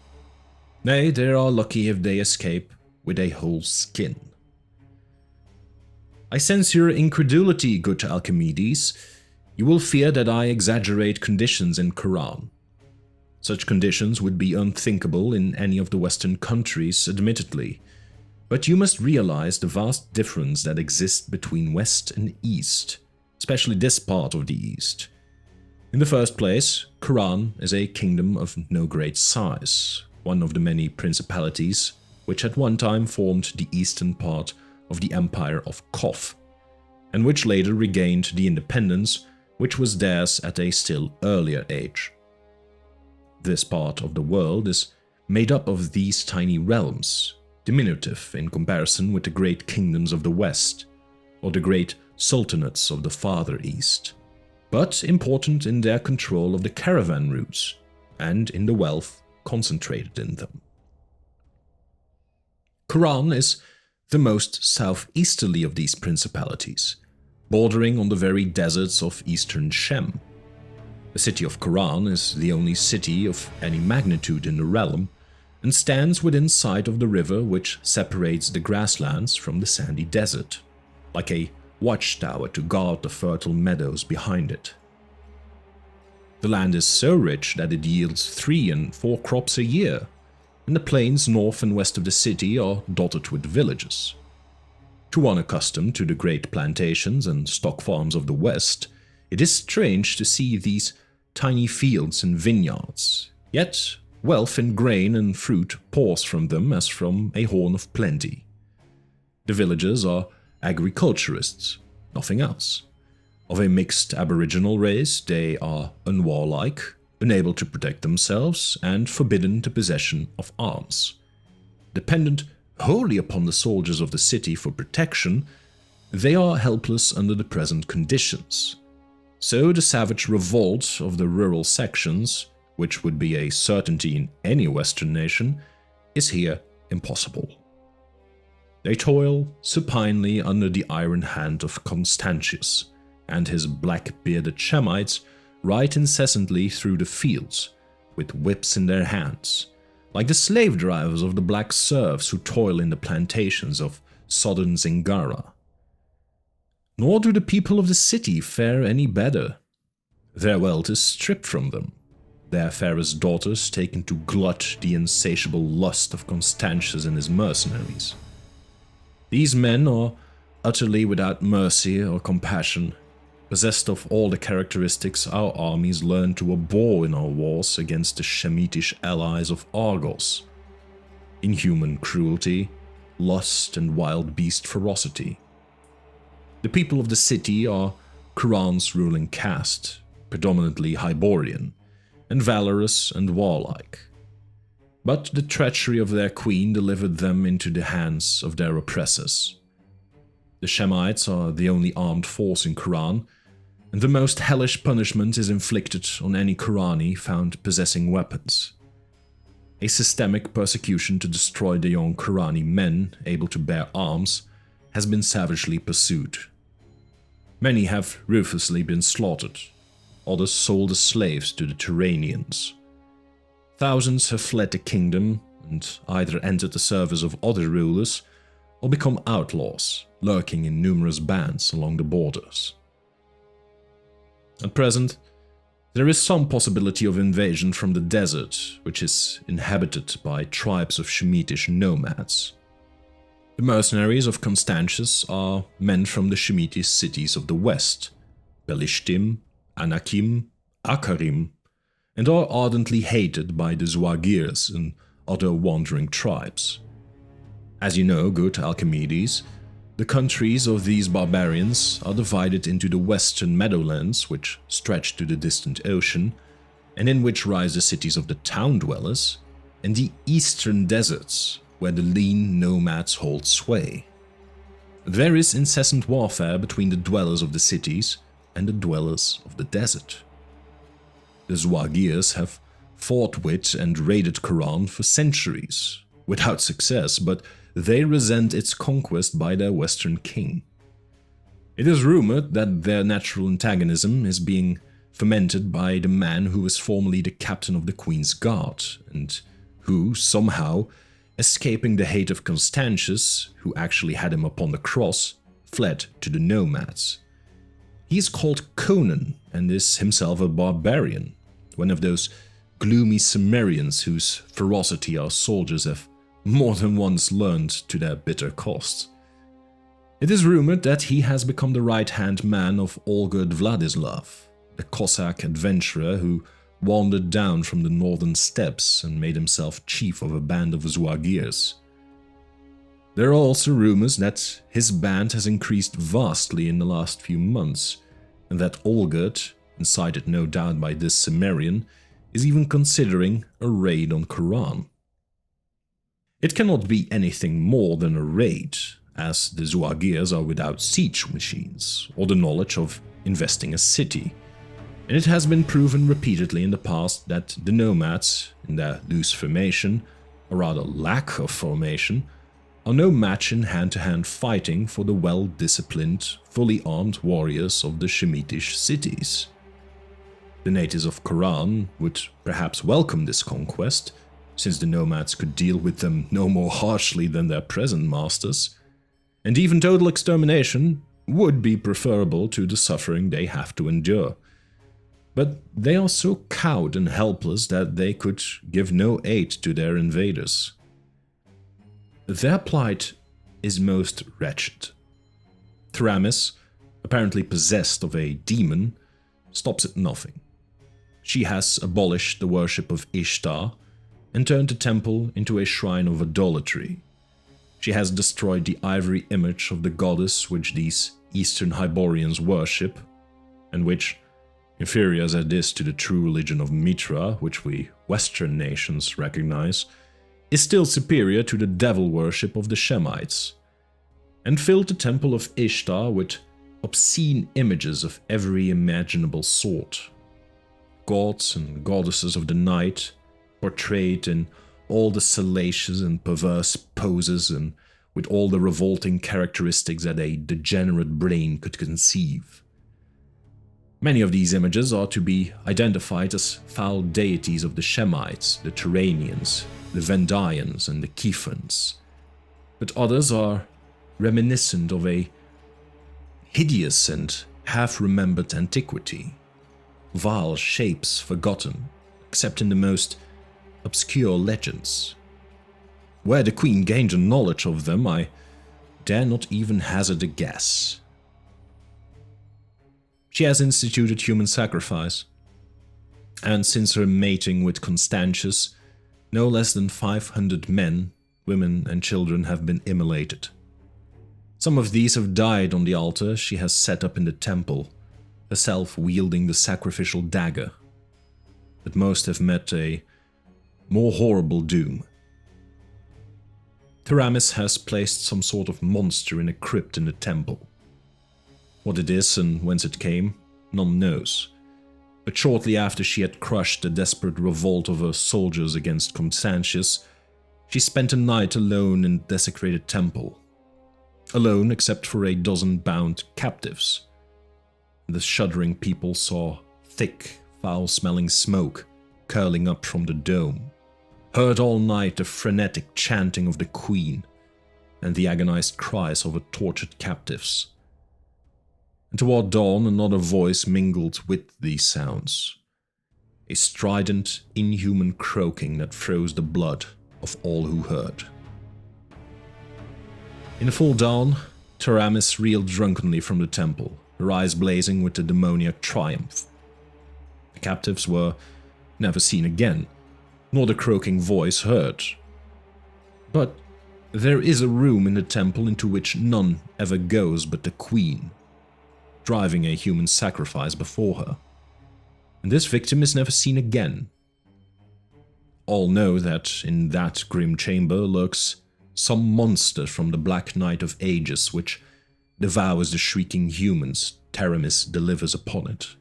Nay, they are lucky if they escape with a whole skin. I sense your incredulity, good Alcimedes. You will fear that I exaggerate conditions in Khauran. Such conditions would be unthinkable in any of the Western countries, admittedly, but you must realize the vast difference that exists between West and East, especially this part of the East. In the first place, Khauran is a kingdom of no great size, one of the many principalities which at one time formed the eastern part of the Empire of Koth, and which later regained the independence which was theirs at a still earlier age. This part of the world is made up of these tiny realms, diminutive in comparison with the great kingdoms of the West, or the great sultanates of the farther East, but important in their control of the caravan routes and in the wealth concentrated in them. Khauran is the most southeasterly of these principalities, bordering on the very deserts of eastern Shem. The city of Khauran is the only city of any magnitude in the realm, and stands within sight of the river which separates the grasslands from the sandy desert, like a watchtower to guard the fertile meadows behind it. The land is so rich that it yields 3 and 4 crops a year, and the plains north and west of the city are dotted with villages. To one accustomed to the great plantations and stock farms of the West, it is strange to see these tiny fields and vineyards, yet wealth in grain and fruit pours from them as from a horn of plenty. The villagers are agriculturists, nothing else. Of a mixed aboriginal race, they are unwarlike, unable to protect themselves, and forbidden the possession of arms. Dependent wholly upon the soldiers of the city for protection, they are helpless under the present conditions. So the savage revolt of the rural sections, which would be a certainty in any Western nation, is here impossible. They toil supinely under the iron hand of Constantius, and his black-bearded Shemites ride incessantly through the fields, with whips in their hands, like the slave drivers of the black serfs who toil in the plantations of southern Zingara. Nor do the people of the city fare any better. Their wealth is stripped from them, their fairest daughters taken to glut the insatiable lust of Constantius and his mercenaries. These men are utterly without mercy or compassion, possessed of all the characteristics our armies learned to abhor in our wars against the Shemitish allies of Argos: inhuman cruelty, lust, and wild beast ferocity. The people of the city are Khauran's ruling caste, predominantly Hyborian, and valorous and warlike. But the treachery of their queen delivered them into the hands of their oppressors. The Shemites are the only armed force in Khauran, and the most hellish punishment is inflicted on any Khaurani found possessing weapons. A systemic persecution to destroy the young Khaurani men able to bear arms has been savagely pursued. Many have ruthlessly been slaughtered, others sold as slaves to the Turanians. Thousands have fled the kingdom and either entered the service of other rulers or become outlaws, lurking in numerous bands along the borders. At present, there is some possibility of invasion from the desert, which is inhabited by tribes of Shemitish nomads. The mercenaries of Constantius are men from the Shemitish cities of the west, Belishtim, Anakim, Akarim, and are ardently hated by the Zwagirs, an other wandering tribes. As you know, good Archimedes, the countries of these barbarians are divided into the western meadowlands, which stretch to the distant ocean, and in which rise the cities of the town dwellers, and the eastern deserts, where the lean nomads hold sway. There is incessant warfare between the dwellers of the cities and the dwellers of the desert. The Zwagirs have fought with and raided Khauran for centuries, without success, but they resent its conquest by their western king. It is rumored that their natural antagonism is being fomented by the man who was formerly the captain of the Queen's Guard, and who, somehow, escaping the hate of Constantius, who actually had him upon the cross, fled to the nomads. He is called Conan and is himself a barbarian, one of those gloomy Cimmerians whose ferocity our soldiers have more than once learned to their bitter cost. It is rumored that he has become the right-hand man of Olgerd Vladislav, the Cossack adventurer who wandered down from the northern steppes and made himself chief of a band of Zwagirs. There are also rumors that his band has increased vastly in the last few months, and that Olgerd, incited no doubt by this Cimmerian, is even considering a raid on Khauran. It cannot be anything more than a raid, as the Zwagirs are without siege machines or the knowledge of investing a city, and it has been proven repeatedly in the past that the nomads, in their loose formation, or rather lack of formation, are no match in hand-to-hand fighting for the well-disciplined, fully armed warriors of the Shemitish cities. The natives of Khauran would perhaps welcome this conquest, since the nomads could deal with them no more harshly than their present masters, and even total extermination would be preferable to the suffering they have to endure. But they are so cowed and helpless that they could give no aid to their invaders. Their plight is most wretched. Thramis, apparently possessed of a demon, stops at nothing. She has abolished the worship of Ishtar and turned the temple into a shrine of idolatry. She has destroyed the ivory image of the goddess which these Eastern Hyborians worship, and which, inferior as it is to the true religion of Mitra, which we Western nations recognize, is still superior to the devil worship of the Shemites, and filled the temple of Ishtar with obscene images of every imaginable sort. Gods and goddesses of the night, portrayed in all the salacious and perverse poses and with all the revolting characteristics that a degenerate brain could conceive. Many of these images are to be identified as foul deities of the Shemites, the Turanians, the Vendians, and the Khifans, but others are reminiscent of a hideous and half-remembered antiquity, vile shapes forgotten, except in the most obscure legends. Where the Queen gained a knowledge of them, I dare not even hazard a guess. She has instituted human sacrifice, and since her mating with Constantius, no less than 500 men, women, and children have been immolated. Some of these have died on the altar she has set up in the temple, herself wielding the sacrificial dagger, but most have met a more horrible doom. Thramis has placed some sort of monster in a crypt in the temple. What it is and whence it came, none knows. But shortly after she had crushed the desperate revolt of her soldiers against Constantius, she spent a night alone in the desecrated temple. Alone except for a dozen bound captives. The shuddering people saw thick, foul-smelling smoke curling up from the dome, heard all night the frenetic chanting of the Queen and the agonized cries of her tortured captives. And toward dawn, another voice mingled with these sounds, a strident, inhuman croaking that froze the blood of all who heard. In the full dawn, Thramis reeled drunkenly from the temple, her eyes blazing with the demoniac triumph. The captives were never seen again, nor the croaking voice heard. But there is a room in the temple into which none ever goes but the queen, driving a human sacrifice before her. And this victim is never seen again. All know that in that grim chamber lurks some monster from the Black Night of Ages which devours the shrieking humans Taramis delivers upon it.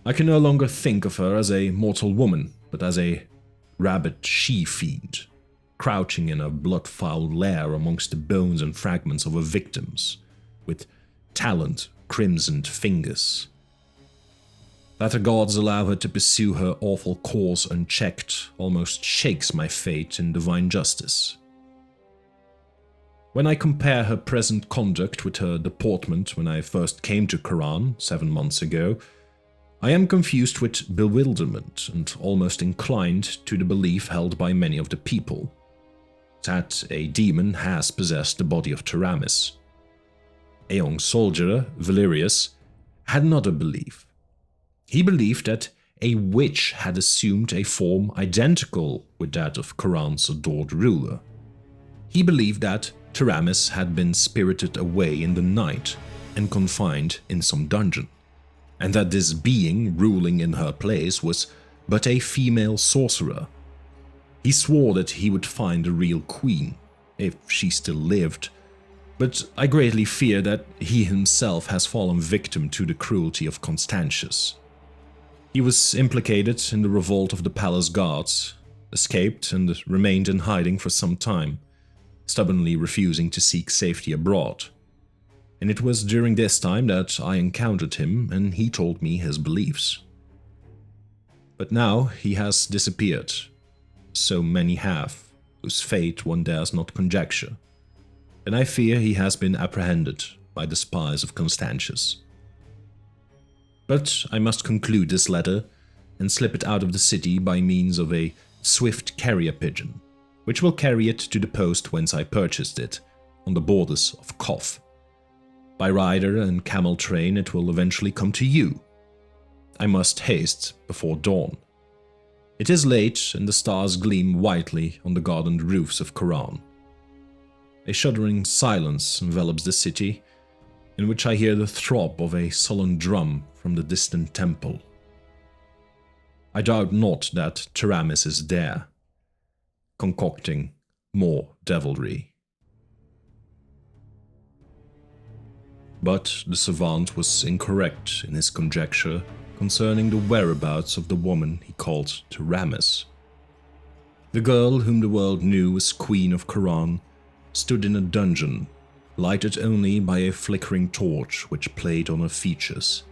I can no longer think of her as a mortal woman, but as a rabid she-fiend, crouching in a blood-fouled lair amongst the bones and fragments of her victims, with taloned, crimsoned fingers. That the gods allow her to pursue her awful course unchecked almost shakes my faith in divine justice. When I compare her present conduct with her deportment when I first came to Khauran 7 months ago, I am confused with bewilderment and almost inclined to the belief held by many of the people, that a demon has possessed the body of Taramis. A young soldier, Valerius, had another belief. He believed that a witch had assumed a form identical with that of Khauran's adored ruler. He believed that Taramis had been spirited away in the night and confined in some dungeon, and that this being ruling in her place was but a female sorcerer. He swore that he would find the real queen, if she still lived, but I greatly fear that he himself has fallen victim to the cruelty of Constantius. He was implicated in the revolt of the palace guards, escaped and remained in hiding for some time, stubbornly refusing to seek safety abroad. And it was during this time that I encountered him and he told me his beliefs. But now he has disappeared. So many have, whose fate one dares not conjecture. And I fear he has been apprehended by the spies of Constantius. But I must conclude this letter and slip it out of the city by means of a swift carrier pigeon, which will carry it to the post whence I purchased it, on the borders of Koth. By rider and camel train it will eventually come to you. I must haste before dawn. It is late and the stars gleam whitely on the gardened roofs of Khauran. A shuddering silence envelops the city, in which I hear the throb of a sullen drum from the distant temple. I doubt not that Taramis is there, concocting more devilry. But the savant was incorrect in his conjecture concerning the whereabouts of the woman he called Taramis. The girl whom the world knew as Queen of Khauran stood in a dungeon, lighted only by a flickering torch which played on her features,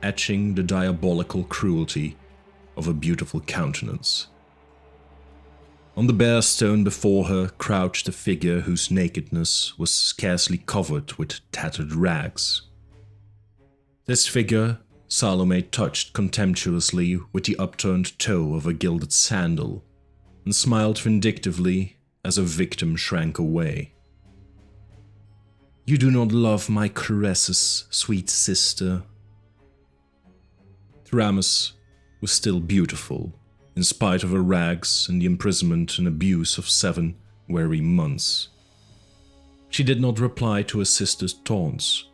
etching the diabolical cruelty of a beautiful countenance. On the bare stone before her crouched a figure whose nakedness was scarcely covered with tattered rags. This figure Salome touched contemptuously with the upturned toe of a gilded sandal, and smiled vindictively as her victim shrank away. "You do not love my caresses, sweet sister." Taramis was still beautiful, in spite of her rags and the imprisonment and abuse of 7 weary months. She did not reply to her sister's taunts,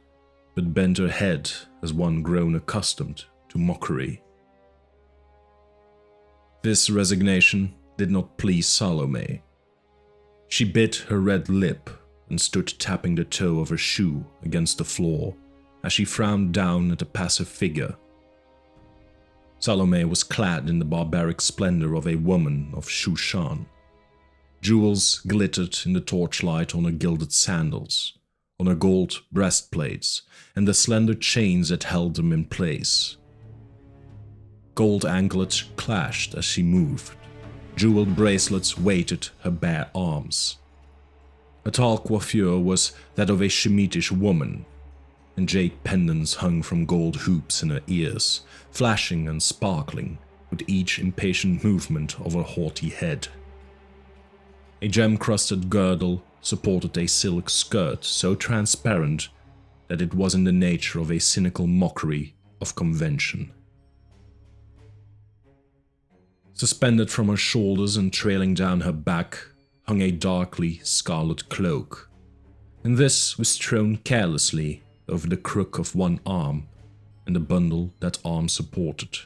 but bent her head as one grown accustomed to mockery. This resignation did not please Salome. She bit her red lip and stood tapping the toe of her shoe against the floor as she frowned down at the passive figure. Salome was clad in the barbaric splendor of a woman of Shushan. Jewels glittered in the torchlight on her gilded sandals, on her gold breastplates, and the slender chains that held them in place. Gold anklets clashed as she moved. Jeweled bracelets weighted her bare arms. Her tall coiffure was that of a Shemitish woman, and jade pendants hung from gold hoops in her ears, flashing and sparkling with each impatient movement of her haughty head. A gem-crusted girdle supported a silk skirt so transparent that it was in the nature of a cynical mockery of convention. Suspended from her shoulders and trailing down her back hung a darkly scarlet cloak, and this was thrown carelessly over the crook of one arm and the bundle that arm supported.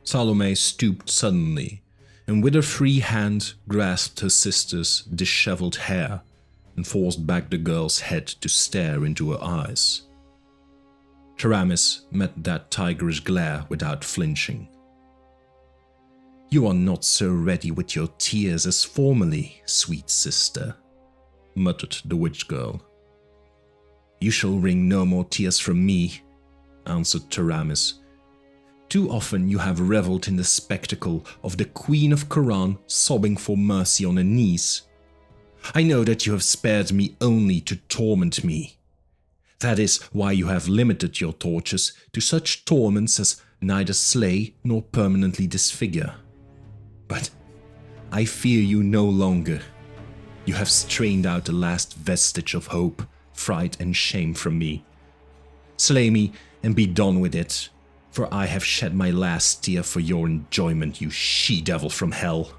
Salome stooped suddenly, and with her free hand grasped her sister's disheveled hair and forced back the girl's head to stare into her eyes. Taramis met that tigerish glare without flinching. "You are not so ready with your tears as formerly, sweet sister," muttered the witch girl. "You shall wring no more tears from me," answered Taramis. "Too often you have reveled in the spectacle of the Queen of Khauran sobbing for mercy on her knees. I know that you have spared me only to torment me. That is why you have limited your tortures to such torments as neither slay nor permanently disfigure. But I fear you no longer. You have strained out the last vestige of hope, fright, and shame from me. Slay me and be done with it, for I have shed my last tear for your enjoyment, you she-devil from hell."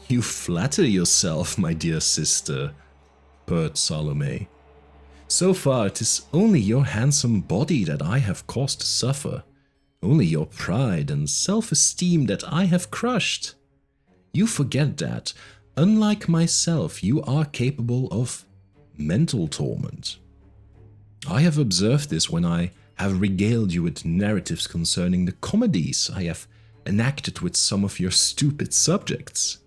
"You flatter yourself, my dear sister," purred Salome. "So far it is only your handsome body that I have caused to suffer, only your pride and self-esteem that I have crushed. You forget that, unlike myself, you are capable of mental torment. I have observed this when I have regaled you with narratives concerning the comedies I have enacted with some of your stupid subjects.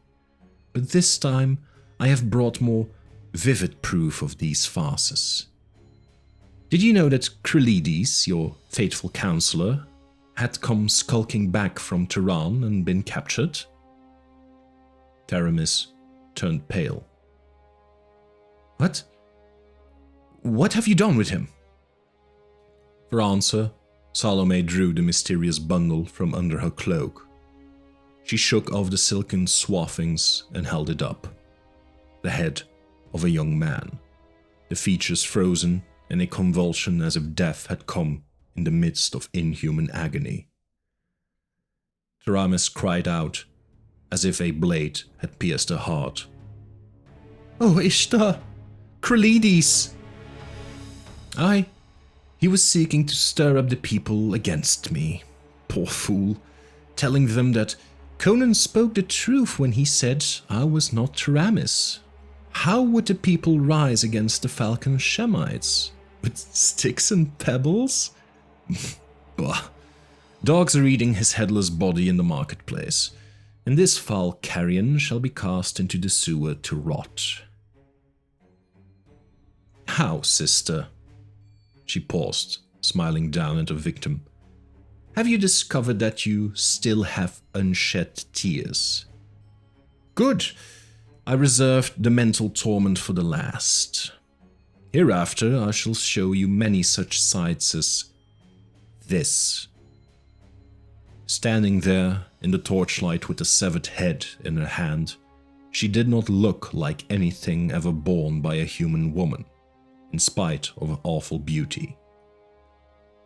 But this time I have brought more vivid proof of these farces. Did you know that Krylides, your faithful counselor, had come skulking back from Khauran and been captured?" Taramis turned pale. What have you done with him?" For answer, Salome drew the mysterious bundle from under her cloak. She shook off the silken swathings and held it up. The head of a young man, the features frozen in a convulsion as if death had come in the midst of inhuman agony. Taramis cried out, as if a blade had pierced her heart. "Oh, Ishtar! Krylides!" "Aye, he was seeking to stir up the people against me. Poor fool, telling them that Conan spoke the truth when he said I was not Taramis. How would the people rise against the Falcon Shemites? With sticks and pebbles? Bah. Dogs are eating his headless body in the marketplace, and this foul carrion shall be cast into the sewer to rot." "How, sister?" She paused, smiling down at her victim. "Have you discovered that you still have unshed tears? Good. I reserved the mental torment for the last. Hereafter I shall show you many such sights as this." Standing there in the torchlight with the severed head in her hand, she did not look like anything ever borne by a human woman, in spite of her awful beauty.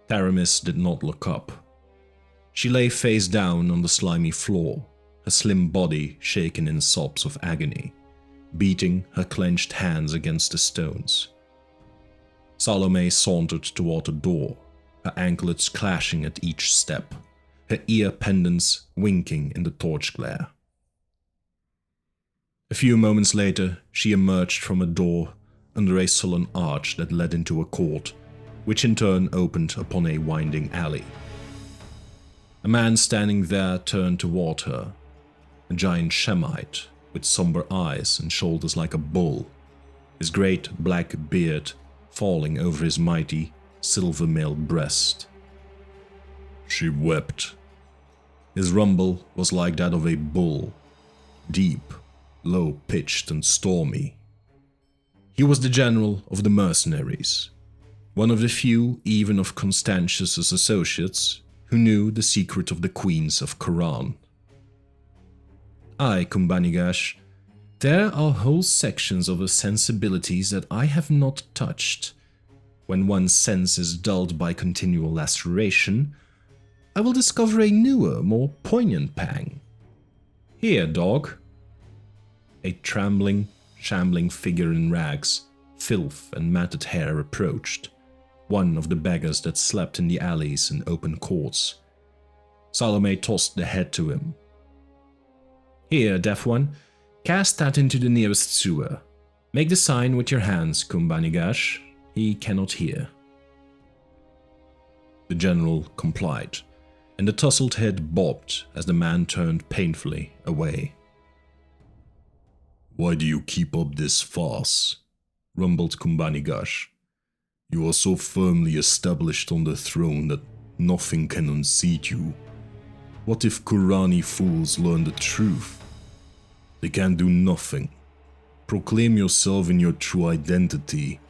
Taramis did not look up. She lay face down on the slimy floor, her slim body shaken in sobs of agony, beating her clenched hands against the stones. Salome sauntered toward the door, her anklets clashing at each step, her ear pendants winking in the torch glare. A few moments later, she emerged from a door under a sullen arch that led into a court, which in turn opened upon a winding alley. A man standing there turned toward her, a giant Shemite with somber eyes and shoulders like a bull, his great black beard falling over his mighty, silver-mailed breast. She wept. His rumble was like that of a bull, deep, low-pitched and stormy. He was the general of the mercenaries, one of the few even of Constantius's associates who knew the secret of the queens of Khauran. Aye, Kumbanigash, there are whole sections of her sensibilities that I have not touched. When one's sense is dulled by continual laceration, I will discover a newer, more poignant pang. Here, dog. A trembling, shambling figure in rags, filth and matted hair approached, one of the beggars that slept in the alleys and open courts. Salome tossed the head to him. Here, deaf one, cast that into the nearest sewer. Make the sign with your hands, Kumbanigash. He cannot hear. The general complied, and the tousled head bobbed as the man turned painfully away. Why do you keep up this farce? Rumbled Kumbanigash. You are so firmly established on the throne that nothing can unseat you. What if Khurani fools learn the truth? They can do nothing. Proclaim yourself in your true identity.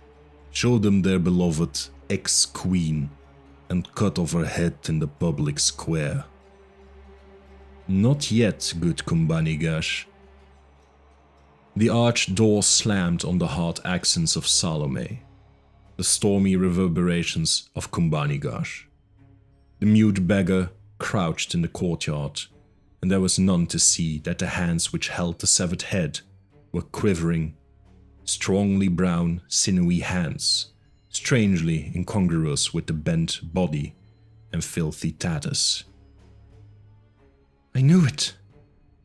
Show them their beloved ex-queen and cut off her head in the public square. Not yet, good Kumbanigash. The arched door slammed on the hard accents of Salome, the stormy reverberations of Kumbanigash. The mute beggar crouched in the courtyard, and there was none to see that the hands which held the severed head were quivering, strongly brown, sinewy hands, strangely incongruous with the bent body and filthy tatters. I knew it!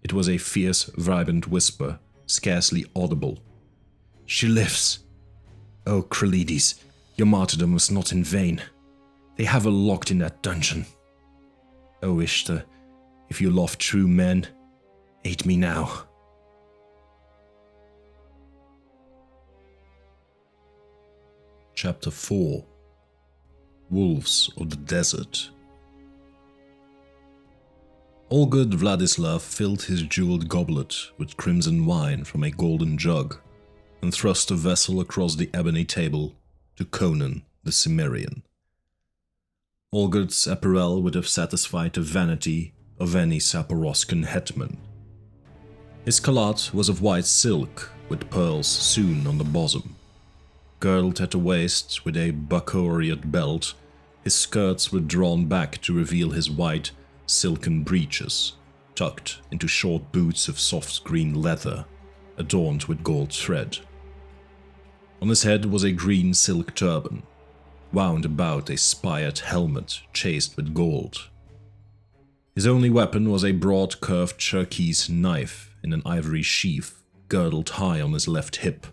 It was a fierce, vibrant whisper, scarcely audible. She lives! Oh, Kralides, your martyrdom was not in vain. They have her locked in that dungeon. Oh, Ishtar, if you love true men, aid me now. Chapter 4 Wolves of the Desert. All-good Vladislav filled his jeweled goblet with crimson wine from a golden jug and thrust the vessel across the ebony table to Conan the Cimmerian. Olgerd's apparel would have satisfied the vanity of any Zaporozhian hetman. His khalat was of white silk with pearls sewn on the bosom. Girdled at the waist with a buckhoriate belt, his skirts were drawn back to reveal his white, silken breeches, tucked into short boots of soft green leather, adorned with gold thread. On his head was a green silk turban, wound about a spired helmet chased with gold. His only weapon was a broad curved Cherkess knife in an ivory sheath, girdled high on his left hip,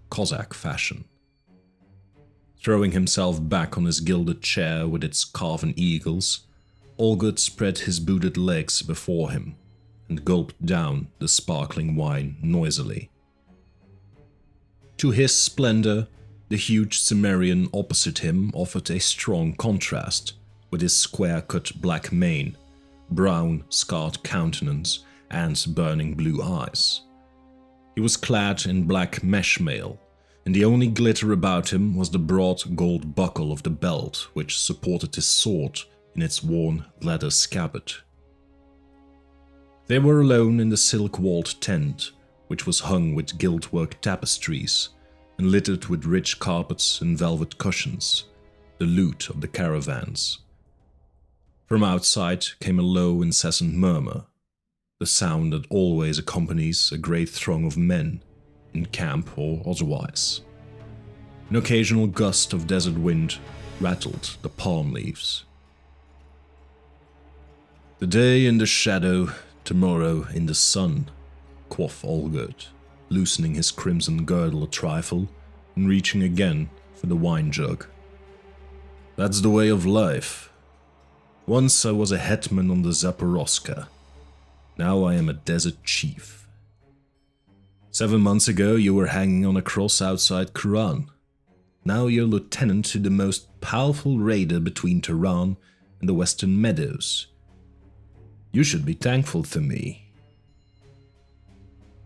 Cossack fashion. Throwing himself back on his gilded chair with its carven eagles, Olgerd spread his booted legs before him and gulped down the sparkling wine noisily. To his splendor, the huge Cimmerian opposite him offered a strong contrast with his square-cut black mane, brown, scarred countenance, and burning blue eyes. He was clad in black mesh mail, and the only glitter about him was the broad gold buckle of the belt which supported his sword in its worn leather scabbard. They were alone in the silk-walled tent, which was hung with gilt-work tapestries and littered with rich carpets and velvet cushions, the loot of the caravans. From outside came a low, incessant murmur, the sound that always accompanies a great throng of men, in camp or otherwise. An occasional gust of desert wind rattled the palm leaves. "Today in the shadow, tomorrow in the sun," quoth Olgerd, loosening his crimson girdle a trifle and reaching again for the wine jug. "That's the way of life. Once I was a hetman on the Zaporozhka. Now I am a desert chief. 7 months ago you were hanging on a cross outside Khauran. Now you're lieutenant to the most powerful raider between Tehran and the western meadows. You should be thankful to me."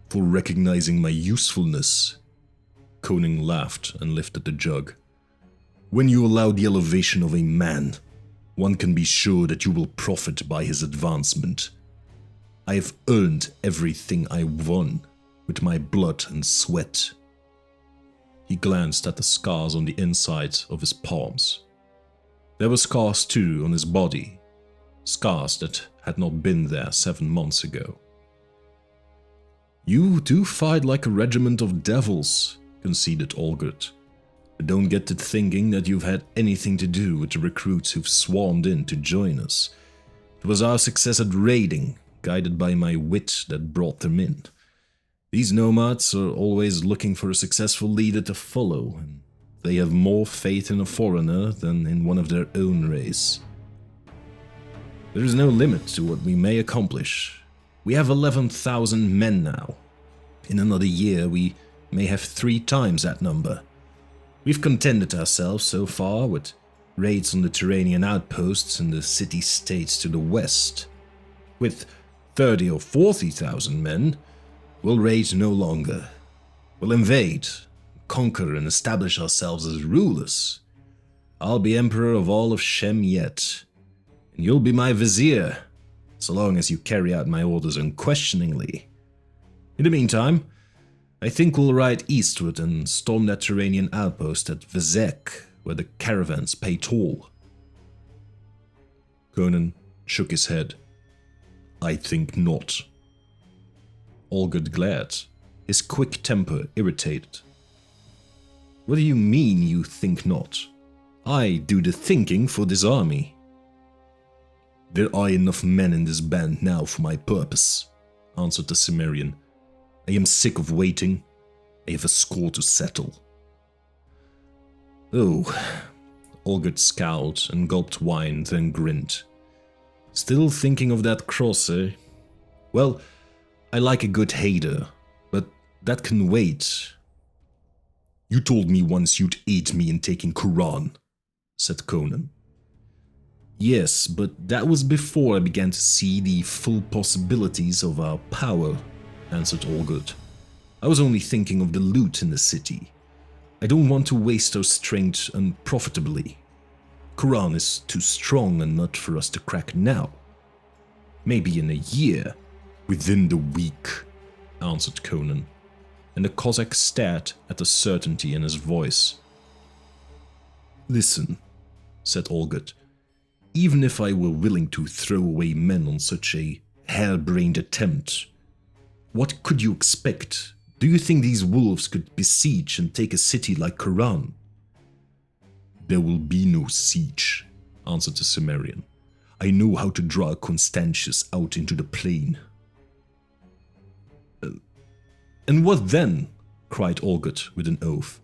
"For recognizing my usefulness," Conan laughed and lifted the jug. "When you allow the elevation of a man, one can be sure that you will profit by his advancement. I have earned everything I won with my blood and sweat." He glanced at the scars on the inside of his palms. There were scars too on his body, scars that had not been there 7 months ago. "You do fight like a regiment of devils," conceded Olgerd. "But don't get to thinking that you've had anything to do with the recruits who've swarmed in to join us. It was our success at raiding, guided by my wit, that brought them in. These nomads are always looking for a successful leader to follow, and they have more faith in a foreigner than in one of their own race. There is no limit to what we may accomplish. We have 11,000 men now. In another year, we may have 3 times that number. We've contented ourselves so far with raids on the Tyranian outposts in the city-states to the west. With 30 or 40,000 men, we'll raid no longer. We'll invade, conquer, and establish ourselves as rulers. I'll be emperor of all of Shem yet, and you'll be my vizier, so long as you carry out my orders unquestioningly. In the meantime, I think we'll ride eastward and storm that Tyranian outpost at Vezek, where the caravans pay toll." Conan shook his head. "I think not." Olgerd glared, his quick temper irritated. "What do you mean you think not? I do the thinking for this army." "There are enough men in this band now for my purpose," answered the Cimmerian. "I am sick of waiting. I have a score to settle." "Oh," Olgerd scowled and gulped wine, then grinned. "Still thinking of that cross, eh? Well, I like a good hater, but that can wait." "You told me once you'd aid me in taking Khauran," said Conan. "Yes, but that was before I began to see the full possibilities of our power," answered Olgerd. "I was only thinking of the loot in the city. I don't want to waste our strength unprofitably. Khauran is too strong a nut for us to crack now. Maybe in a year." "Within the week," answered Conan, and the Cossack stared at the certainty in his voice. "Listen," said Olgerd, "even if I were willing to throw away men on such a harebrained attempt, what could you expect? Do you think these wolves could besiege and take a city like Khauran?" "There will be no siege," answered the Cimmerian. "I know how to draw Constantius out into the plain." "And what then?" cried Olgerd with an oath.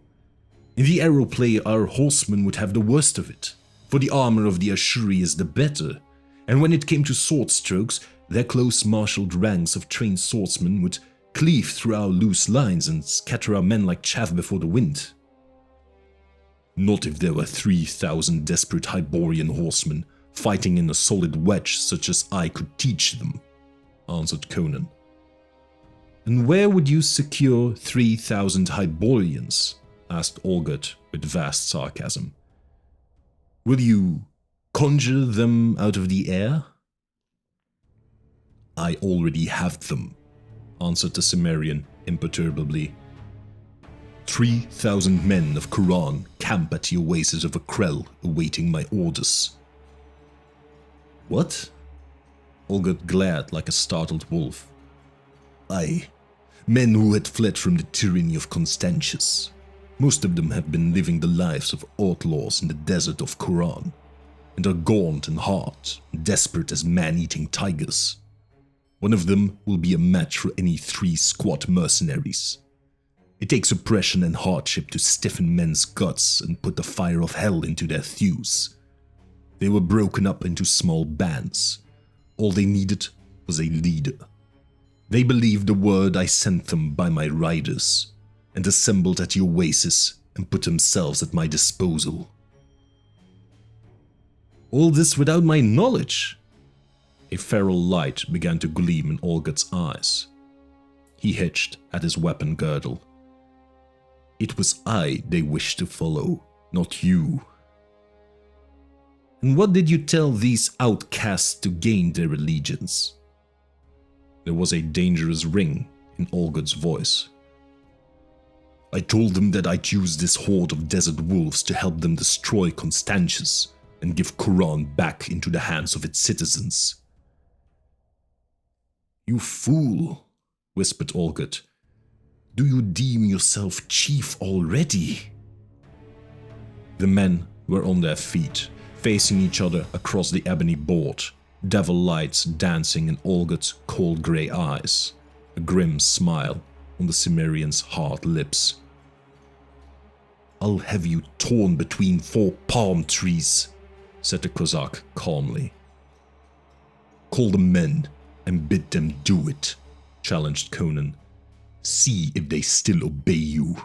"In the arrow play, our horsemen would have the worst of it, for the armor of the Ashuri is the better, and when it came to sword strokes, their close-marshaled ranks of trained swordsmen would cleave through our loose lines and scatter our men like chaff before the wind." "Not if there were 3,000 desperate Hyborian horsemen fighting in a solid wedge such as I could teach them," answered Conan. "And where would you secure 3,000 Hyborians?" asked Olgerd with vast sarcasm. "Will you conjure them out of the air?" "I already have them," answered the Cimmerian imperturbably. 3,000 men of Khauran camp at the oasis of Akrel, awaiting my orders." "What?" Olgerd glared like a startled wolf. "Aye, men who had fled from the tyranny of Constantius. Most of them have been living the lives of outlaws in the desert of Khauran, and are gaunt and hard, desperate as man-eating tigers. One of them will be a match for any 3 squat mercenaries. It takes oppression and hardship to stiffen men's guts and put the fire of hell into their thews. They were broken up into small bands. All they needed was a leader. They believed the word I sent them by my riders, and assembled at the oasis and put themselves at my disposal." "All this without my knowledge?" A feral light began to gleam in Olgerd's eyes. He hitched at his weapon girdle. "It was I they wished to follow, not you." "And what did you tell these outcasts to gain their allegiance?" There was a dangerous ring in Olgerd's voice. "I told them that I'd use this horde of desert wolves to help them destroy Constantius, and give Khauran back into the hands of its citizens." "You fool," whispered Olgerd. "Do you deem yourself chief already?" The men were on their feet, facing each other across the ebony board, devil lights dancing in Olgerd's cold grey eyes, a grim smile on the Cimmerian's hard lips. "I'll have you torn between 4 palm trees," said the Kozak calmly. "Call the men and bid them do it," challenged Conan. "See if they still obey you."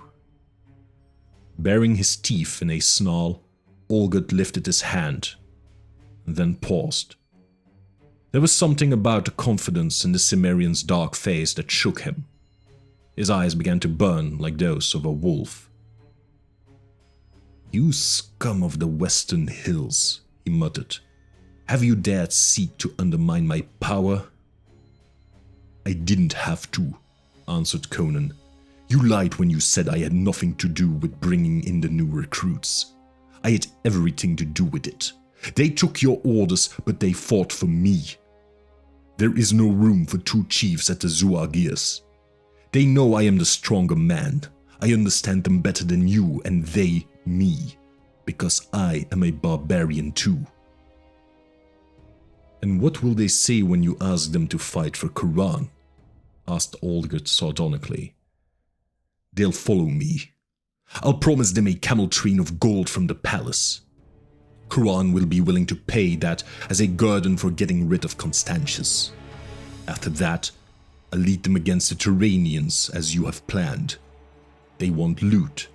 Baring his teeth in a snarl, Olgerd lifted his hand, and then paused. There was something about the confidence in the Cimmerian's dark face that shook him. His eyes began to burn like those of a wolf. "You scum of the Western Hills," he muttered. "Have you dared seek to undermine my power?" "I didn't have to," answered Conan. "You lied when you said I had nothing to do with bringing in the new recruits. I had everything to do with it. They took your orders, but they fought for me. There is no room for 2 chiefs at the Zuagirs. They know I am the stronger man. I understand them better than you, and they me, because I am a barbarian too." "And what will they say when you ask them to fight for Khauran?" asked Olgerd sardonically. "They'll follow me. I'll promise them a camel train of gold from the palace. Khauran will be willing to pay that as a guerdon for getting rid of Constantius. After that, I'll lead them against the Turanians as you have planned. They want loot,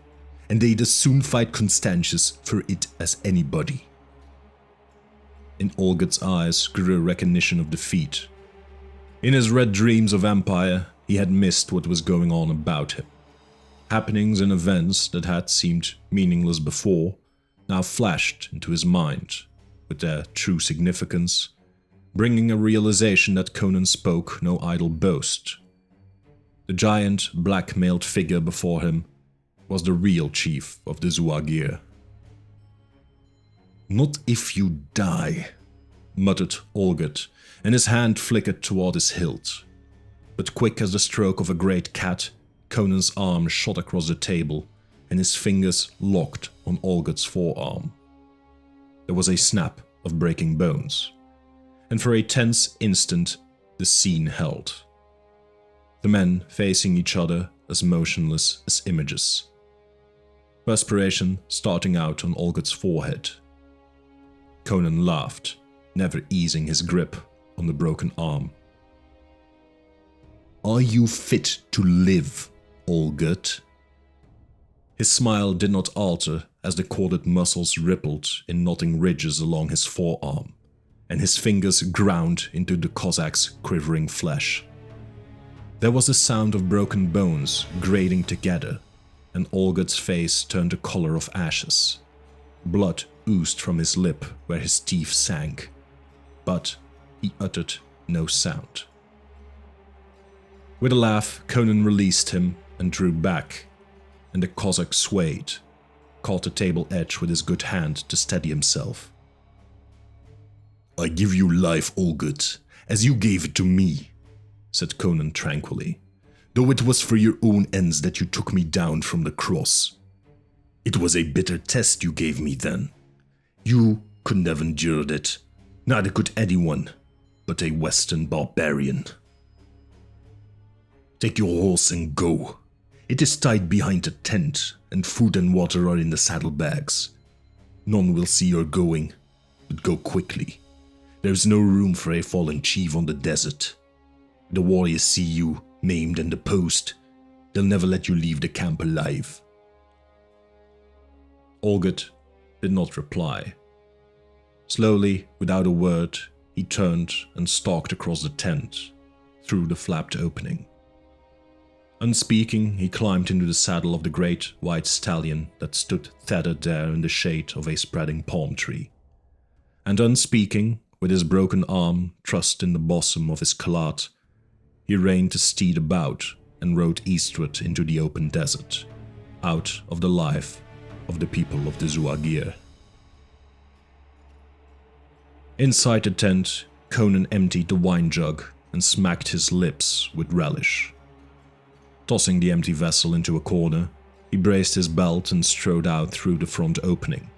and they'd as soon fight Constantius for it as anybody." In Olgerd's eyes grew a recognition of defeat. In his red dreams of empire, he had missed what was going on about him. Happenings and events that had seemed meaningless before now flashed into his mind with their true significance, bringing a realization that Conan spoke no idle boast. The giant, black-mailed figure before him was the real chief of the Zuagir. "Not if you die," muttered Olgerd, and his hand flickered toward his hilt. But quick as the stroke of a great cat, Conan's arm shot across the table, and his fingers locked on Olgerd's forearm. There was a snap of breaking bones, and for a tense instant the scene held. The men facing each other as motionless as images. Perspiration starting out on Olgerd's forehead. Conan laughed, never easing his grip on the broken arm. "Are you fit to live, Olgerd?" His smile did not alter as the corded muscles rippled in knotting ridges along his forearm, and his fingers ground into the Cossack's quivering flesh. There was the sound of broken bones grating together, and Olgerd's face turned the color of ashes. Blood oozed from his lip where his teeth sank, but he uttered no sound. With a laugh, Conan released him and drew back, and the Cossack swayed, caught the table edge with his good hand to steady himself. "I give you life, Olgerd, as you gave it to me," said Conan tranquilly, "though it was for your own ends that you took me down from the cross. It was a bitter test you gave me then. You couldn't have endured it, neither could anyone but a Western barbarian. Take your horse and go. It is tied behind the tent, and food and water are in the saddlebags. None will see you're going, but go quickly. There's no room for a fallen chief on the desert. The warriors see you, maimed and deposed. They'll never let you leave the camp alive." Olgerd did not reply. Slowly, without a word, he turned and stalked across the tent, through the flapped opening. Unspeaking, he climbed into the saddle of the great white stallion that stood tethered there in the shade of a spreading palm tree. And unspeaking, with his broken arm thrust in the bosom of his khalat, he reined the steed about and rode eastward into the open desert, out of the life of the people of the Zuagir. Inside the tent, Conan emptied the wine jug and smacked his lips with relish. Tossing the empty vessel into a corner, he braced his belt and strode out through the front opening,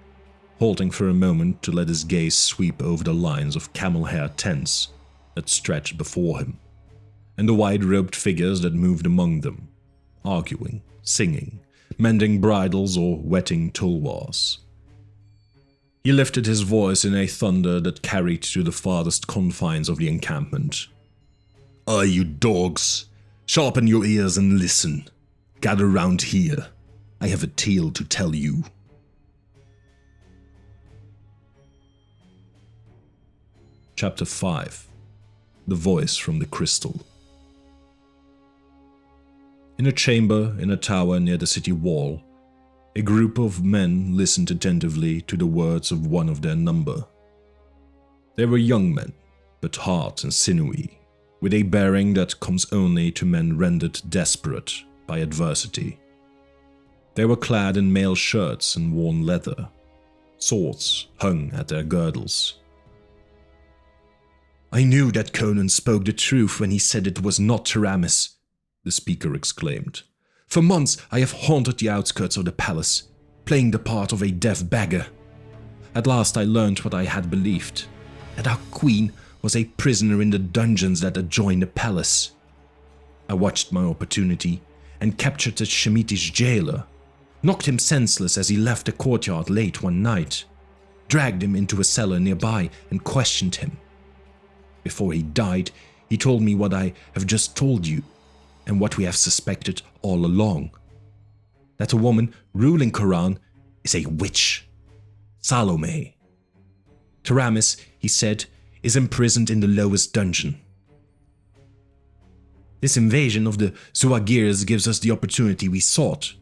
halting for a moment to let his gaze sweep over the lines of camel-hair tents that stretched before him, and the wide-robed figures that moved among them, arguing, singing, mending bridles or whetting tulwars. He lifted his voice in a thunder that carried to the farthest confines of the encampment. "Ah, you dogs! Sharpen your ears and listen. Gather round here. I have a tale to tell you." Chapter 5. The Voice from the Crystal. In a chamber in a tower near the city wall, a group of men listened attentively to the words of one of their number. They were young men, but hard and sinewy, with a bearing that comes only to men rendered desperate by adversity. They were clad in mail shirts and worn leather. Swords hung at their girdles. "I knew that Conan spoke the truth when he said it was not Taramis," the speaker exclaimed. "For months I have haunted the outskirts of the palace, playing the part of a deaf beggar. At last I learned what I had believed, that our queen was a prisoner in the dungeons that adjoin the palace. I watched my opportunity and captured the Shemitish jailer, knocked him senseless as he left the courtyard late one night, dragged him into a cellar nearby and questioned him. Before he died, he told me what I have just told you, and what we have suspected all along. That the woman ruling Khauran is a witch, Salome. Taramis, he said, is imprisoned in the lowest dungeon. This invasion of the Zuagirs gives us the opportunity we sought.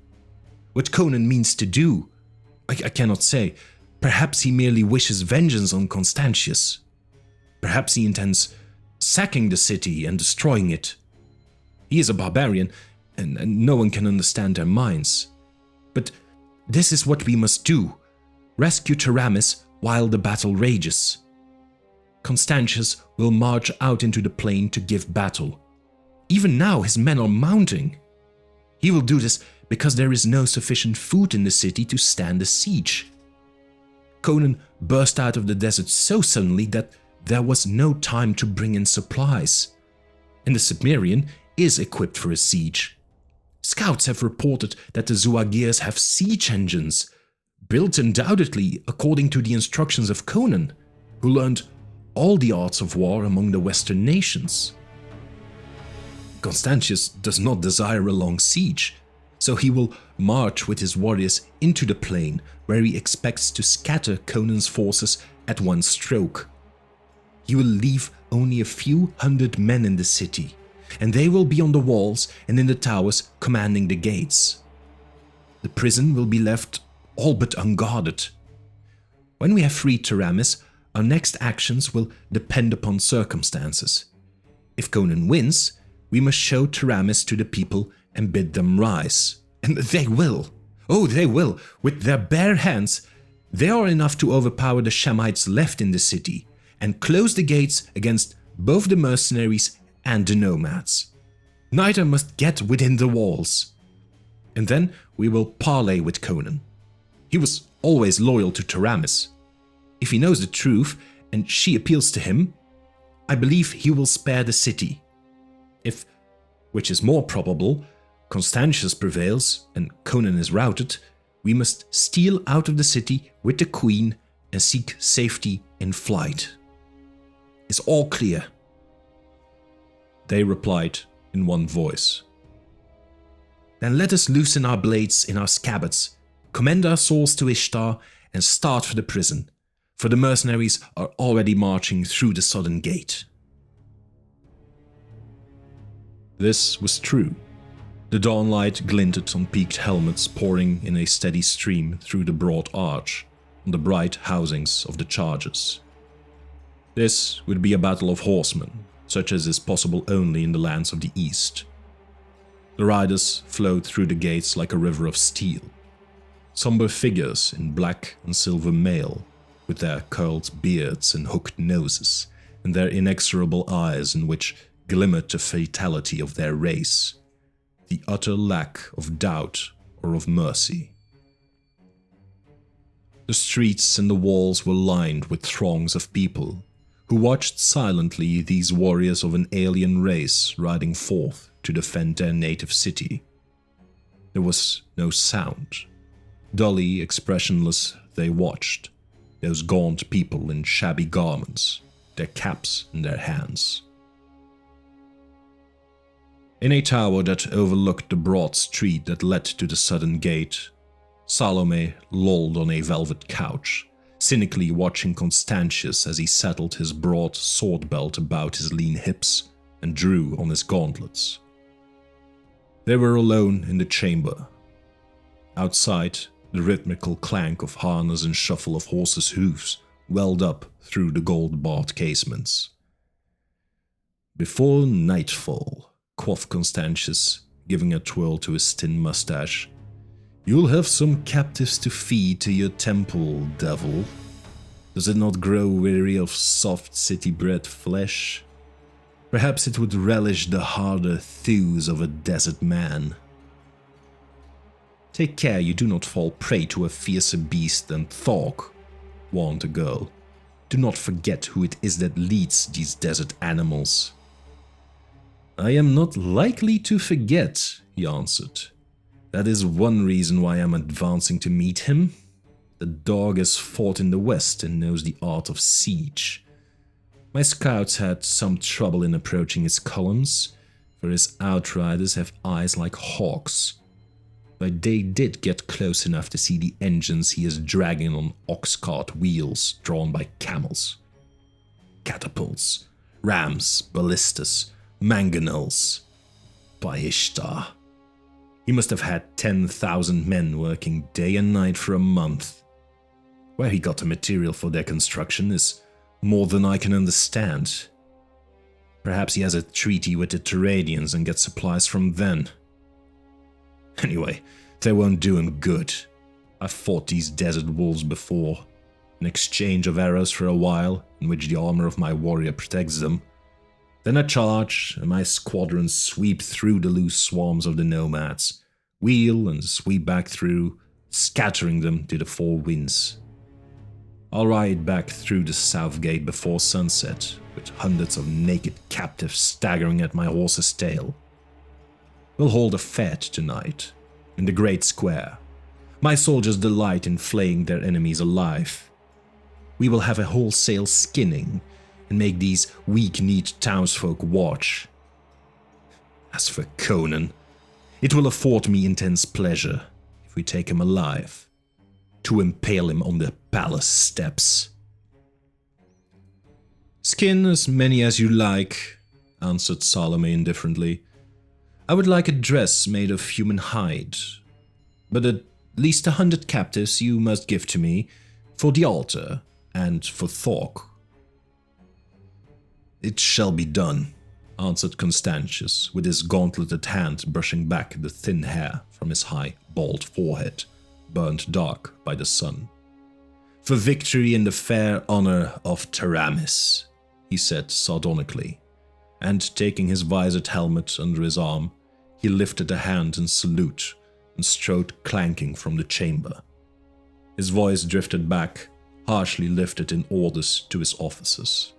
What Conan means to do, I cannot say. Perhaps he merely wishes vengeance on Constantius. Perhaps he intends sacking the city and destroying it. He is a barbarian, and no one can understand their minds. But this is what we must do: rescue Taramis while the battle rages. Constantius will march out into the plain to give battle. Even now his men are mounting. He will do this because there is no sufficient food in the city to stand a siege. Conan burst out of the desert so suddenly that there was no time to bring in supplies. And the Cimmerian is equipped for a siege. Scouts have reported that the Zuagirs have siege engines, built undoubtedly according to the instructions of Conan, who learned all the arts of war among the Western nations. Constantius does not desire a long siege, so he will march with his warriors into the plain, where he expects to scatter Conan's forces at one stroke. He will leave only a few hundred men in the city, and they will be on the walls and in the towers commanding the gates. The prison will be left all but unguarded. When we have freed Taramis, our next actions will depend upon circumstances. If Conan wins, we must show Taramis to the people and bid them rise. And they will. Oh, they will. With their bare hands, they are enough to overpower the Shemites left in the city and close the gates against both the mercenaries and the nomads. Neither must get within the walls. And then we will parley with Conan. He was always loyal to Taramis. If he knows the truth and she appeals to him, I believe he will spare the city. If, which is more probable, Constantius prevails and Conan is routed, we must steal out of the city with the queen and seek safety in flight. Is all clear? They replied in one voice. Then let us loosen our blades in our scabbards, commend our souls to Ishtar, and start for the prison, for the mercenaries are already marching through the southern gate. This was true. The dawnlight glinted on peaked helmets pouring in a steady stream through the broad arch on the bright housings of the chargers. This would be a battle of horsemen, such as is possible only in the lands of the east. The riders flowed through the gates like a river of steel, somber figures in black and silver mail, with their curled beards and hooked noses, and their inexorable eyes in which glimmered the fatality of their race, the utter lack of doubt or of mercy. The streets and the walls were lined with throngs of people who watched silently these warriors of an alien race riding forth to defend their native city. There was no sound. Dully expressionless, they watched, those gaunt people in shabby garments, their caps in their hands. In a tower that overlooked the broad street that led to the southern gate, Salome lolled on a velvet couch, cynically watching Constantius as he settled his broad sword belt about his lean hips and drew on his gauntlets. They were alone in the chamber. Outside, the rhythmical clank of harness and shuffle of horses' hoofs welled up through the gold-barred casements. "Before nightfall," quoth Constantius, giving a twirl to his thin mustache, "you'll have some captives to feed to your temple, devil. Does it not grow weary of soft city-bred flesh? Perhaps it would relish the harder thews of a desert man." "Take care you do not fall prey to a fiercer beast than Thork," warned the girl. "Do not forget who it is that leads these desert animals." "I am not likely to forget," he answered. "That is one reason why I am advancing to meet him. The dog has fought in the West and knows the art of siege. My scouts had some trouble in approaching his columns, for his outriders have eyes like hawks. But they did get close enough to see the engines he is dragging on ox-cart wheels drawn by camels. Catapults, rams, ballistas, mangonels. By Ishtar. He must have had 10,000 men working day and night for a month. Where he got the material for their construction is more than I can understand. Perhaps he has a treaty with the Turanians and gets supplies from them. Anyway, they won't do him good. I've fought these desert wolves before. An exchange of arrows for a while, in which the armor of my warrior protects them. Then a charge, and my squadrons sweep through the loose swarms of the nomads, wheel and sweep back through, scattering them to the four winds. I'll ride back through the south gate before sunset, with hundreds of naked captives staggering at my horse's tail. We'll hold a fete tonight, in the great square. My soldiers delight in flaying their enemies alive. We will have a wholesale skinning, and make these weak-kneed townsfolk watch. As for Conan, it will afford me intense pleasure, if we take him alive, to impale him on the palace steps." "Skin as many as you like," answered Salome indifferently. "I would like a dress made of human hide, but at least 100 captives you must give to me, for the altar, and for Thork." "It shall be done," answered Constantius, with his gauntleted hand brushing back the thin hair from his high, bald forehead, burnt dark by the sun. "For victory in the fair honor of Taramis," he said sardonically, and taking his visored helmet under his arm, he lifted a hand in salute and strode clanking from the chamber. His voice drifted back, harshly lifted in orders to his officers.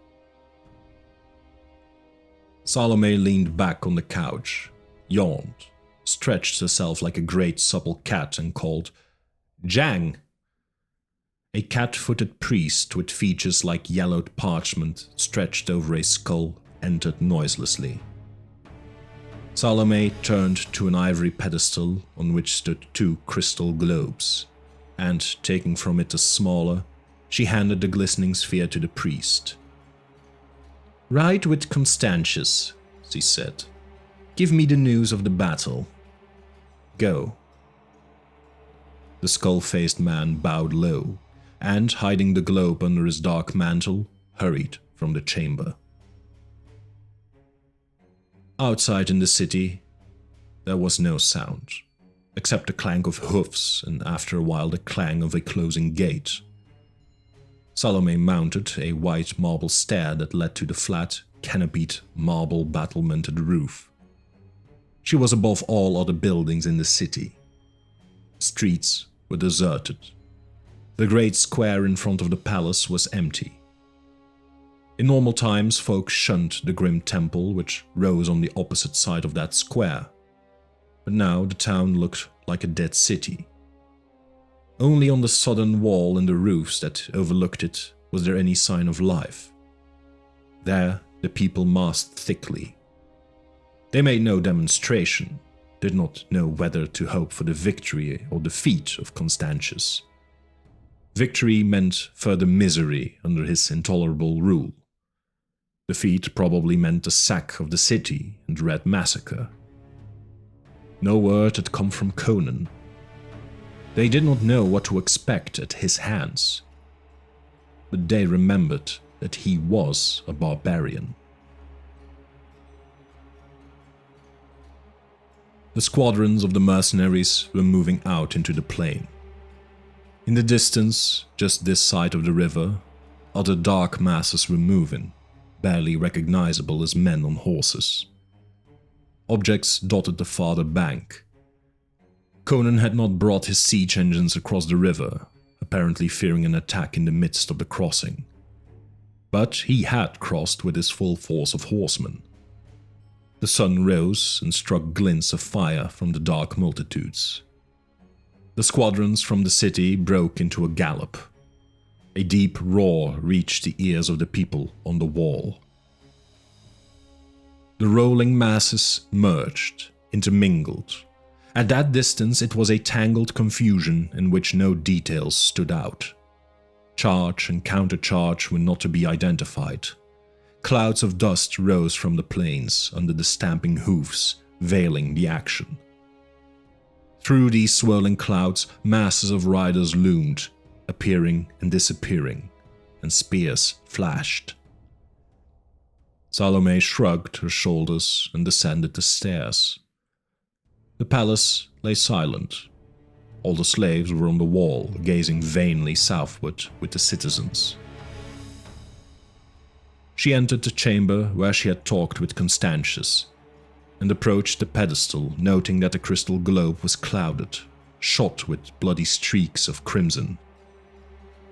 Salome leaned back on the couch, yawned, stretched herself like a great supple cat and called, "Jang!" A cat-footed priest with features like yellowed parchment stretched over a skull entered noiselessly. Salome turned to an ivory pedestal on which stood 2 crystal globes, and taking from it a smaller, she handed the glistening sphere to the priest. "Ride with Constantius," she said. "Give me the news of the battle. Go." The skull-faced man bowed low, and, hiding the globe under his dark mantle, hurried from the chamber. Outside in the city, there was no sound, except the clank of hoofs and after a while the clang of a closing gate. Salome mounted a white marble stair that led to the flat, canopied, marble battlemented roof. She was above all other buildings in the city. Streets were deserted. The great square in front of the palace was empty. In normal times, folk shunned the grim temple which rose on the opposite side of that square, but now the town looked like a dead city. Only on the southern wall and the roofs that overlooked it was there any sign of life. There, the people massed thickly. They made no demonstration, did not know whether to hope for the victory or defeat of Constantius. Victory meant further misery under his intolerable rule. Defeat probably meant the sack of the city and red massacre. No word had come from Conan. They did not know what to expect at his hands, but they remembered that he was a barbarian. The squadrons of the mercenaries were moving out into the plain. In the distance, just this side of the river, other dark masses were moving, barely recognizable as men on horses. Objects dotted the farther bank. Conan had not brought his siege engines across the river, apparently fearing an attack in the midst of the crossing. But he had crossed with his full force of horsemen. The sun rose and struck glints of fire from the dark multitudes. The squadrons from the city broke into a gallop. A deep roar reached the ears of the people on the wall. The rolling masses merged, intermingled. At that distance it was a tangled confusion in which no details stood out. Charge and countercharge were not to be identified. Clouds of dust rose from the plains under the stamping hoofs, veiling the action. Through these swirling clouds, masses of riders loomed, appearing and disappearing, and spears flashed. Salome shrugged her shoulders and descended the stairs. The palace lay silent. All the slaves were on the wall, gazing vainly southward with the citizens. She entered the chamber where she had talked with Constantius, and approached the pedestal, noting that the crystal globe was clouded, shot with bloody streaks of crimson.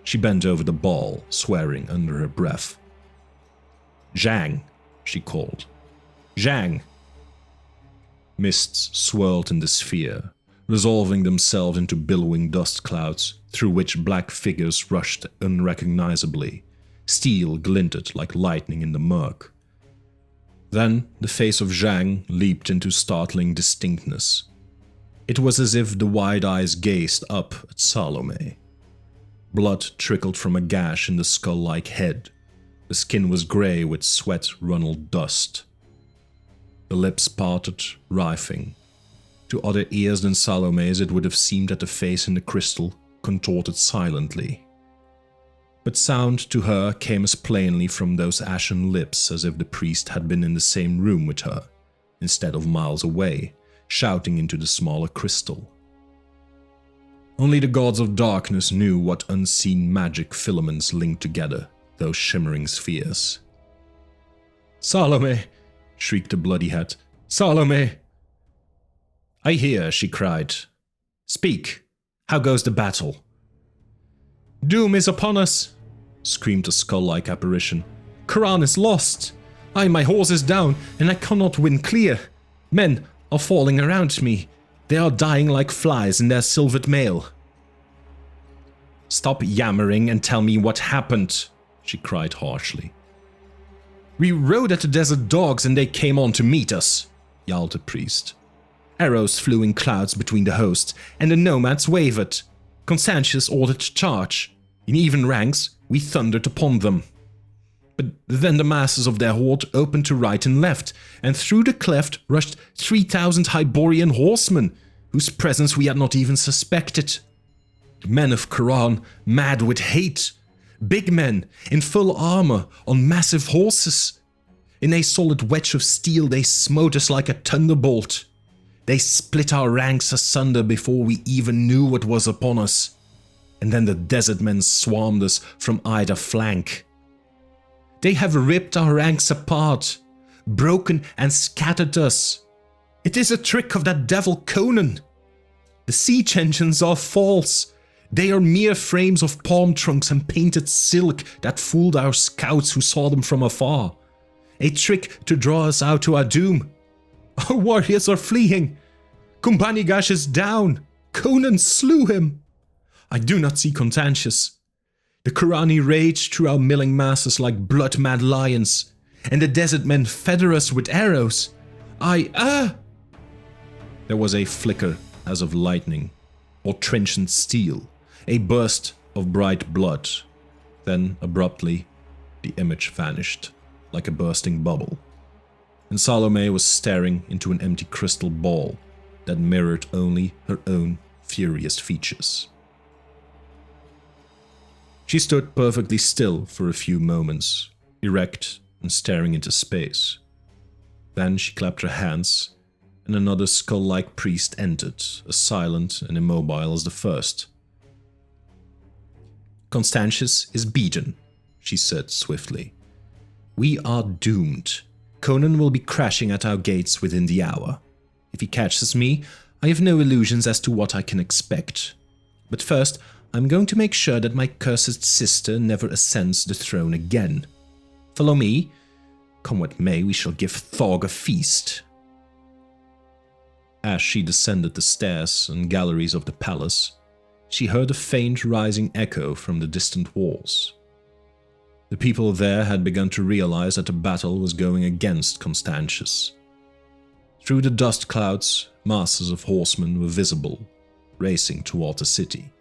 She bent over the ball, swearing under her breath. "Zhang," she called. "Zhang!" Mists swirled in the sphere, resolving themselves into billowing dust clouds through which black figures rushed unrecognizably. Steel glinted like lightning in the murk. Then the face of Zhang leaped into startling distinctness. It was as if the wide eyes gazed up at Salome. Blood trickled from a gash in the skull-like head. The skin was grey with sweat-runneled dust. The lips parted, writhing. To other ears than Salome's, it would have seemed that the face in the crystal contorted silently. But sound to her came as plainly from those ashen lips as if the priest had been in the same room with her, instead of miles away, shouting into the smaller crystal. Only the gods of darkness knew what unseen magic filaments linked together those shimmering spheres. "Salome!" shrieked the bloody head. "Salome!" "I hear," she cried. "Speak. How goes the battle?" "Doom is upon us!" screamed the skull-like apparition. "Khauran is lost! My horse is down, and I cannot win clear. Men are falling around me. They are dying like flies in their silvered mail." "Stop yammering and tell me what happened," she cried harshly. "We rode at the desert dogs and they came on to meet us," yowled the priest. "Arrows flew in clouds between the hosts, and the nomads wavered. Constantius ordered to charge. In even ranks, we thundered upon them. But then the masses of their horde opened to right and left, and through the cleft rushed 3,000 Hyborian horsemen, whose presence we had not even suspected. Men of Khauran, mad with hate. Big men, in full armor, on massive horses. In a solid wedge of steel they smote us like a thunderbolt. They split our ranks asunder before we even knew what was upon us. and then the desert men swarmed us from either flank. They have ripped our ranks apart, broken and scattered us. It is a trick of that devil Conan. The siege engines are false. They are mere frames of palm trunks and painted silk that fooled our scouts who saw them from afar. A trick to draw us out to our doom. Our warriors are fleeing. Kumbanigash is down. Conan slew him. I do not see Constantius. The Khauran rage through our milling masses like blood-mad lions, and the desert men feather us with arrows. There was a flicker as of lightning, or trenchant steel, a burst of bright blood. Then, abruptly, the image vanished, like a bursting bubble, and Salome was staring into an empty crystal ball that mirrored only her own furious features. She stood perfectly still for a few moments, erect and staring into space. Then she clapped her hands, and another skull-like priest entered, as silent and immobile as the first. Constantius is beaten, she said swiftly. We are doomed. Conan will be crashing at our gates within the hour. If he catches me, I have no illusions as to what I can expect. But first, I'm going to make sure that my cursed sister never ascends the throne again. Follow me. Come what may, we shall give Thog a feast. As she descended the stairs and galleries of the palace, she heard a faint rising echo from the distant walls. The people there had begun to realize that the battle was going against Constantius. Through the dust clouds, masses of horsemen were visible, racing toward the city.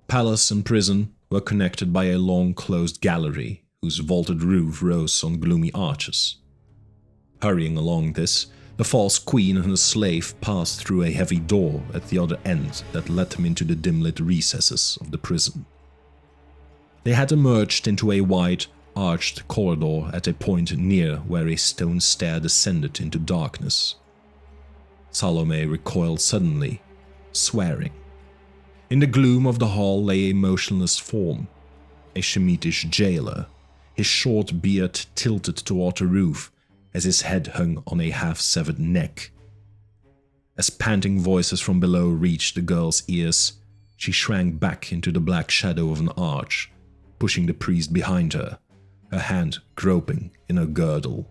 Palace and prison were connected by a long closed gallery whose vaulted roof rose on gloomy arches. Hurrying along this, the false queen and her slave passed through a heavy door at the other end that led them into the dim-lit recesses of the prison. They had emerged into a wide, arched corridor at a point near where a stone stair descended into darkness. Salome recoiled suddenly, swearing. In the gloom of the hall lay a motionless form, a Shemitish jailer, his short beard tilted toward the roof as his head hung on a half-severed neck. As panting voices from below reached the girl's ears, she shrank back into the black shadow of an arch, pushing the priest behind her, her hand groping in her girdle.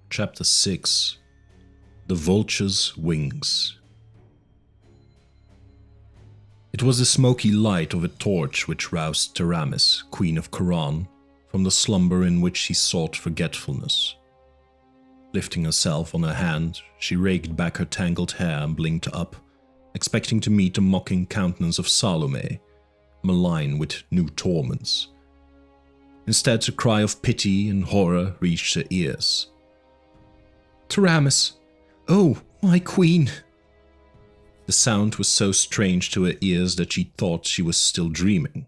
Chapter 6. The Vulture's Wings. It was the smoky light of a torch which roused Taramis, Queen of Khauran, from the slumber in which she sought forgetfulness. Lifting herself on her hand, she raked back her tangled hair and blinked up, expecting to meet the mocking countenance of Salome, malign with new torments. Instead, a cry of pity and horror reached her ears. Taramis! Oh, my queen! The sound was so strange to her ears that she thought she was still dreaming.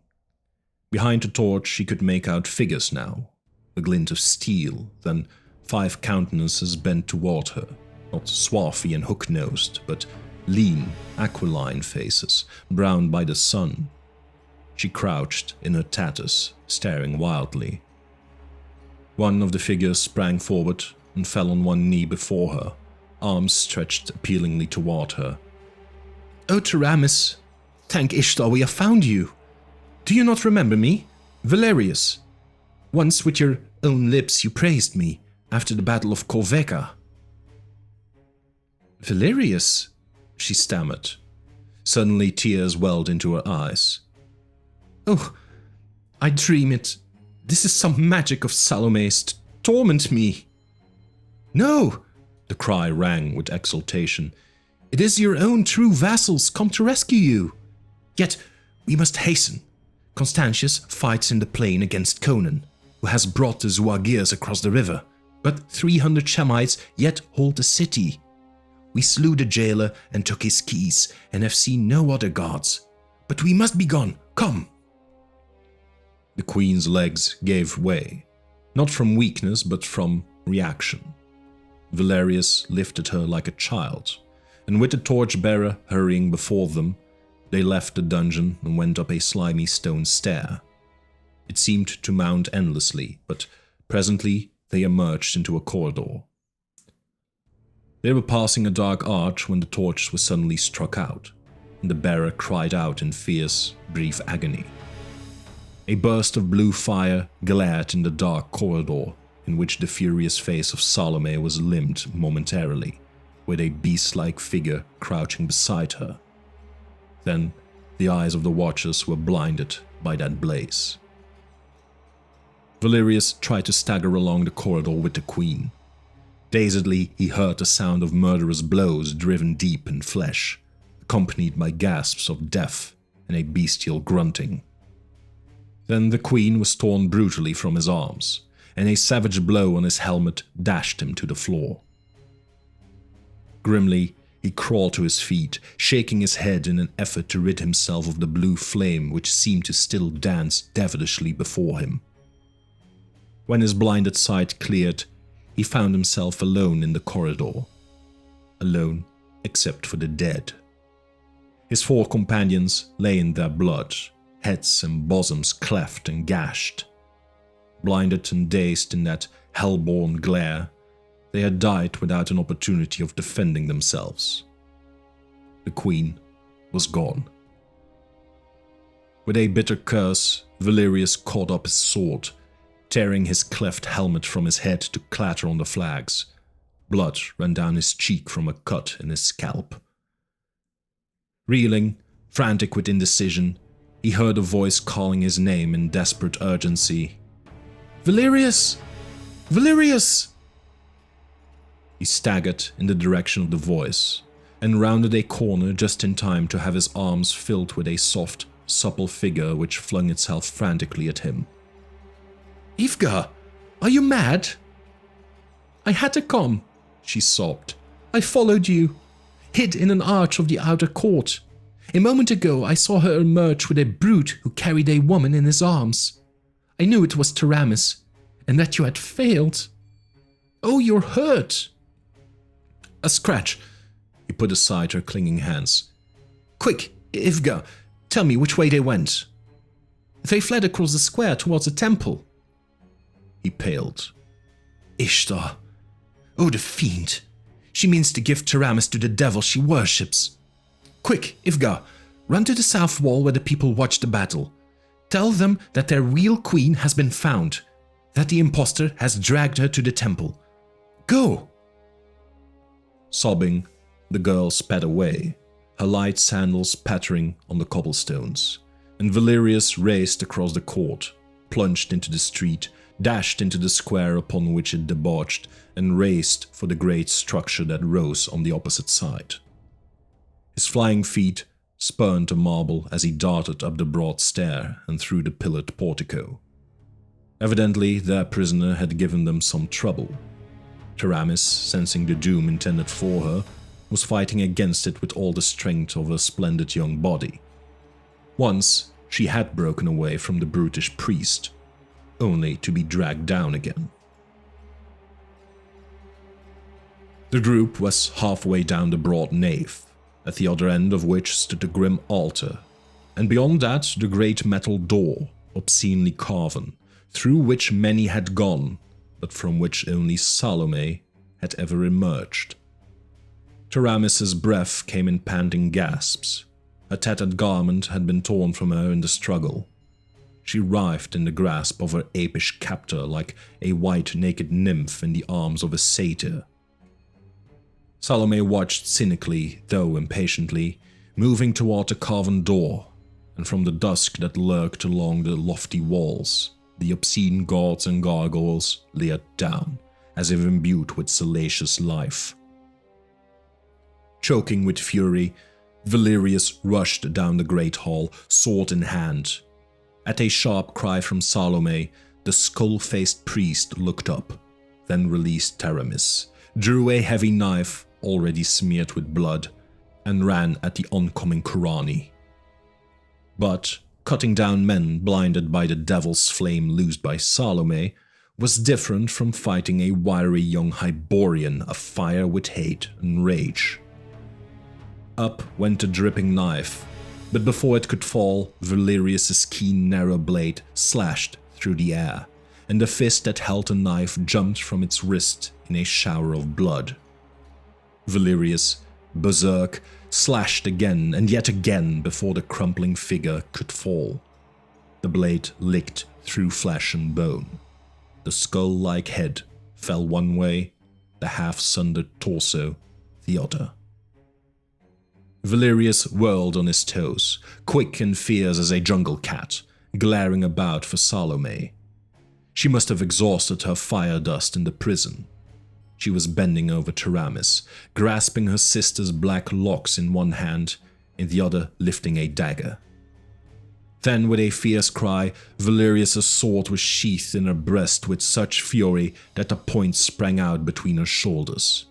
Behind the torch she could make out figures now, a glint of steel, then 5 countenances bent toward her, not swarthy and hook-nosed, but lean, aquiline faces, browned by the sun. She crouched in her tatters, staring wildly. One of the figures sprang forward and fell on one knee before her, arms stretched appealingly toward her. Oh, Taramis, thank Ishtar we have found you. Do you not remember me? Valerius. Once with your own lips you praised me, after the battle of Corveca. Valerius? She stammered. Suddenly tears welled into her eyes. Oh, I dream it. This is some magic of Salome's to torment me. No! The cry rang with exultation. It is your own true vassals come to rescue you. Yet we must hasten. Constantius fights in the plain against Conan, who has brought the Zuagirs across the river. But 300 Shemites yet hold the city. We slew the jailer and took his keys, and have seen no other guards. But we must be gone. Come! The queen's legs gave way, not from weakness but from reaction. Valerius lifted her like a child, and with the torchbearer hurrying before them, they left the dungeon and went up a slimy stone stair. It seemed to mount endlessly, but presently they emerged into a corridor. They were passing a dark arch when the torch was suddenly struck out, and the bearer cried out in fierce, brief agony. A burst of blue fire glared in the dark corridor, in which the furious face of Salome was limned momentarily, with a beast-like figure crouching beside her. Then the eyes of the watchers were blinded by that blaze. Valerius tried to stagger along the corridor with the queen. Dazedly, he heard the sound of murderous blows driven deep in flesh, accompanied by gasps of death and a bestial grunting. Then the queen was torn brutally from his arms, and a savage blow on his helmet dashed him to the floor. Grimly, he crawled to his feet, shaking his head in an effort to rid himself of the blue flame which seemed to still dance devilishly before him. When his blinded sight cleared, he found himself alone in the corridor. Alone except for the dead. His 4 companions lay in their blood, heads and bosoms cleft and gashed. Blinded and dazed in that hell-born glare, they had died without an opportunity of defending themselves. The queen was gone. With a bitter curse, Valerius caught up his sword, tearing his cleft helmet from his head to clatter on the flags. Blood ran down his cheek from a cut in his scalp. Reeling, frantic with indecision, he heard a voice calling his name in desperate urgency. "Valerius! Valerius!" He staggered in the direction of the voice, and rounded a corner just in time to have his arms filled with a soft, supple figure which flung itself frantically at him. "Ivga, are you mad?" "I had to come," she sobbed. "I followed you, hid in an arch of the outer court. A moment ago I saw her emerge with a brute who carried a woman in his arms. I knew it was Taramis, and that you had failed. Oh, you're hurt." "A scratch." He put aside her clinging hands. "Quick, Ivga, tell me which way they went." "They fled across the square towards the temple." He paled. "Ishtar. Oh, the fiend. She means to give Taramis to the devil she worships. Quick, Ivga, run to the south wall where the people watch the battle. Tell them that their real queen has been found, that the impostor has dragged her to the temple. Go!" Sobbing, the girl sped away, her light sandals pattering on the cobblestones, and Valerius raced across the court, plunged into the street, dashed into the square upon which it debouched, and raced for the great structure that rose on the opposite side. His flying feet spurned the marble as he darted up the broad stair and through the pillared portico. Evidently, their prisoner had given them some trouble. Taramis, sensing the doom intended for her, was fighting against it with all the strength of her splendid young body. Once, she had broken away from the brutish priest, only to be dragged down again. The group was halfway down the broad nave, at the other end of which stood the grim altar, and beyond that the great metal door, obscenely carven, through which many had gone, but from which only Salome had ever emerged. Taramis's breath came in panting gasps. A tattered garment had been torn from her in the struggle. She writhed in the grasp of her apish captor like a white naked nymph in the arms of a satyr. Salome watched cynically, though impatiently, moving toward the carven door, and from the dusk that lurked along the lofty walls, the obscene gods and gargoyles leered down, as if imbued with salacious life. Choking with fury, Valerius rushed down the great hall, sword in hand. At a sharp cry from Salome, the skull-faced priest looked up, then released Taramis, drew a heavy knife already smeared with blood, and ran at the oncoming Khauran. But, cutting down men blinded by the devil's flame loosed by Salome, was different from fighting a wiry young Hyborian afire with hate and rage. Up went the dripping knife, but before it could fall, Valerius's keen narrow blade slashed through the air, and the fist that held the knife jumped from its wrist in a shower of blood. Valerius, berserk, slashed again and yet again before the crumpling figure could fall. The blade licked through flesh and bone. The skull-like head fell one way, the half-sundered torso the other. Valerius whirled on his toes, quick and fierce as a jungle cat, glaring about for Salome. She must have exhausted her fire dust in the prison. She was bending over Taramis, grasping her sister's black locks in one hand, in the other lifting a dagger. Then, with a fierce cry, Valerius's sword was sheathed in her breast with such fury that the point sprang out between her shoulders.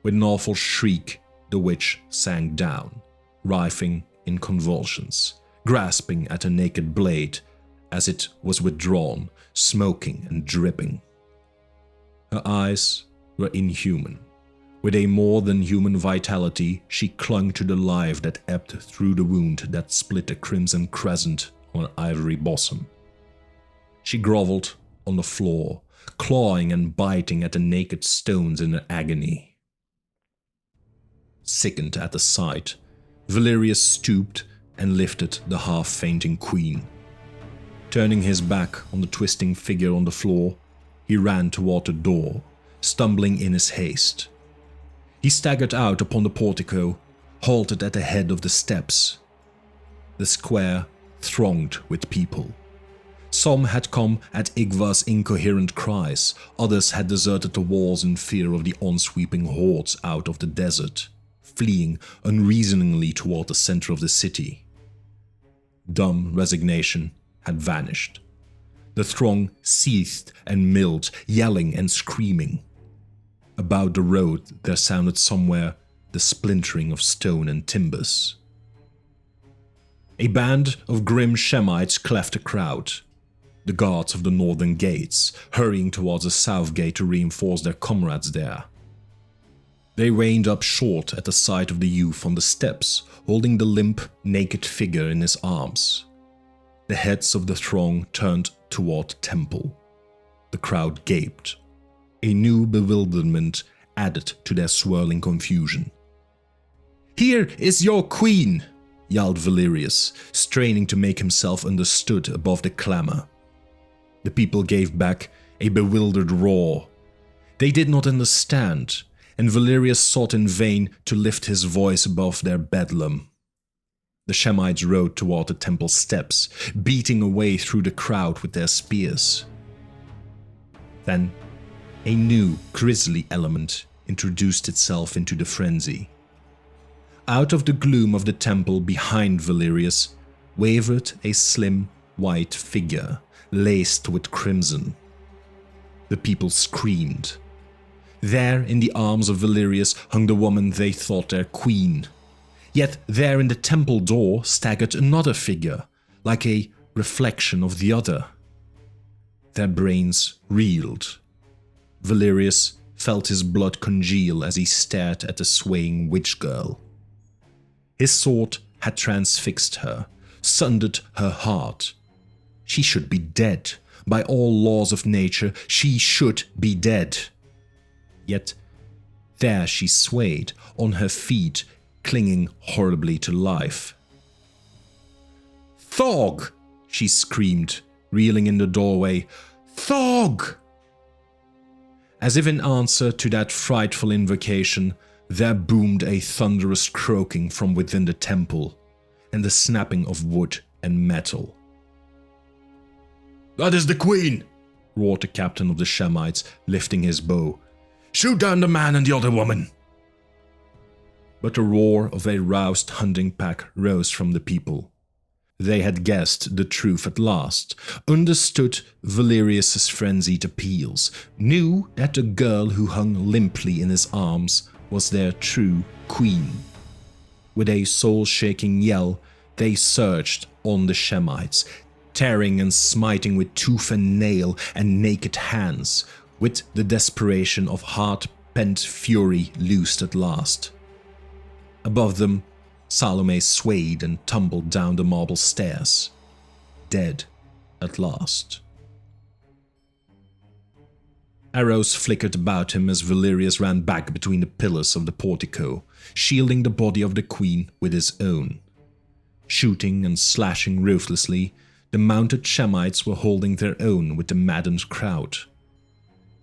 With an awful shriek, the witch sank down, writhing in convulsions, grasping at a naked blade as it was withdrawn, smoking and dripping. Her eyes were inhuman. With a more than human vitality, she clung to the life that ebbed through the wound that split the crimson crescent on her ivory bosom. She groveled on the floor, clawing and biting at the naked stones in her agony. Sickened at the sight, Valerius stooped and lifted the half-fainting queen. Turning his back on the twisting figure on the floor, he ran toward the door, stumbling in his haste. He staggered out upon the portico, halted at the head of the steps. The square thronged with people. Some had come at Igvar's incoherent cries, others had deserted the walls in fear of the on-sweeping hordes out of the desert, fleeing unreasoningly toward the center of the city. Dumb resignation had vanished. The throng seethed and milled, yelling and screaming. About the road there sounded somewhere the splintering of stone and timbers. A band of grim Shemites cleft the crowd. The guards of the northern gates, hurrying towards the south gate to reinforce their comrades there. They reined up short at the sight of the youth on the steps, holding the limp, naked figure in his arms. The heads of the throng turned toward the temple. The crowd gaped. A new bewilderment added to their swirling confusion. "Here is your queen!" yelled Valerius, straining to make himself understood above the clamor. The people gave back a bewildered roar. They did not understand, and Valerius sought in vain to lift his voice above their bedlam. The Shemites rode toward the temple steps, beating away through the crowd with their spears. Then, a new, grisly element introduced itself into the frenzy. Out of the gloom of the temple behind Valerius wavered a slim, white figure, laced with crimson. The people screamed. There, in the arms of Valerius, hung the woman they thought their queen. Yet there in the temple door staggered another figure, like a reflection of the other. Their brains reeled. Valerius felt his blood congeal as he stared at the swaying witch girl. His sword had transfixed her, sundered her heart. She should be dead. By all laws of nature, she should be dead. Yet there she swayed, on her feet, clinging horribly to life. "Thog!" she screamed, reeling in the doorway. "Thog!" As if in answer to that frightful invocation, there boomed a thunderous croaking from within the temple, and the snapping of wood and metal. "That is the queen!" roared the captain of the Shemites, lifting his bow. "Shoot down the man and the other woman!" But the roar of a roused hunting pack rose from the people. They had guessed the truth at last, understood Valerius's frenzied appeals, knew that the girl who hung limply in his arms was their true queen. With a soul-shaking yell, they surged on the Shemites, tearing and smiting with tooth and nail and naked hands, with the desperation of heart-pent fury loosed at last. Above them, Salome swayed and tumbled down the marble stairs, dead at last. Arrows flickered about him as Valerius ran back between the pillars of the portico, shielding the body of the queen with his own. Shooting and slashing ruthlessly, the mounted Shemites were holding their own with the maddened crowd.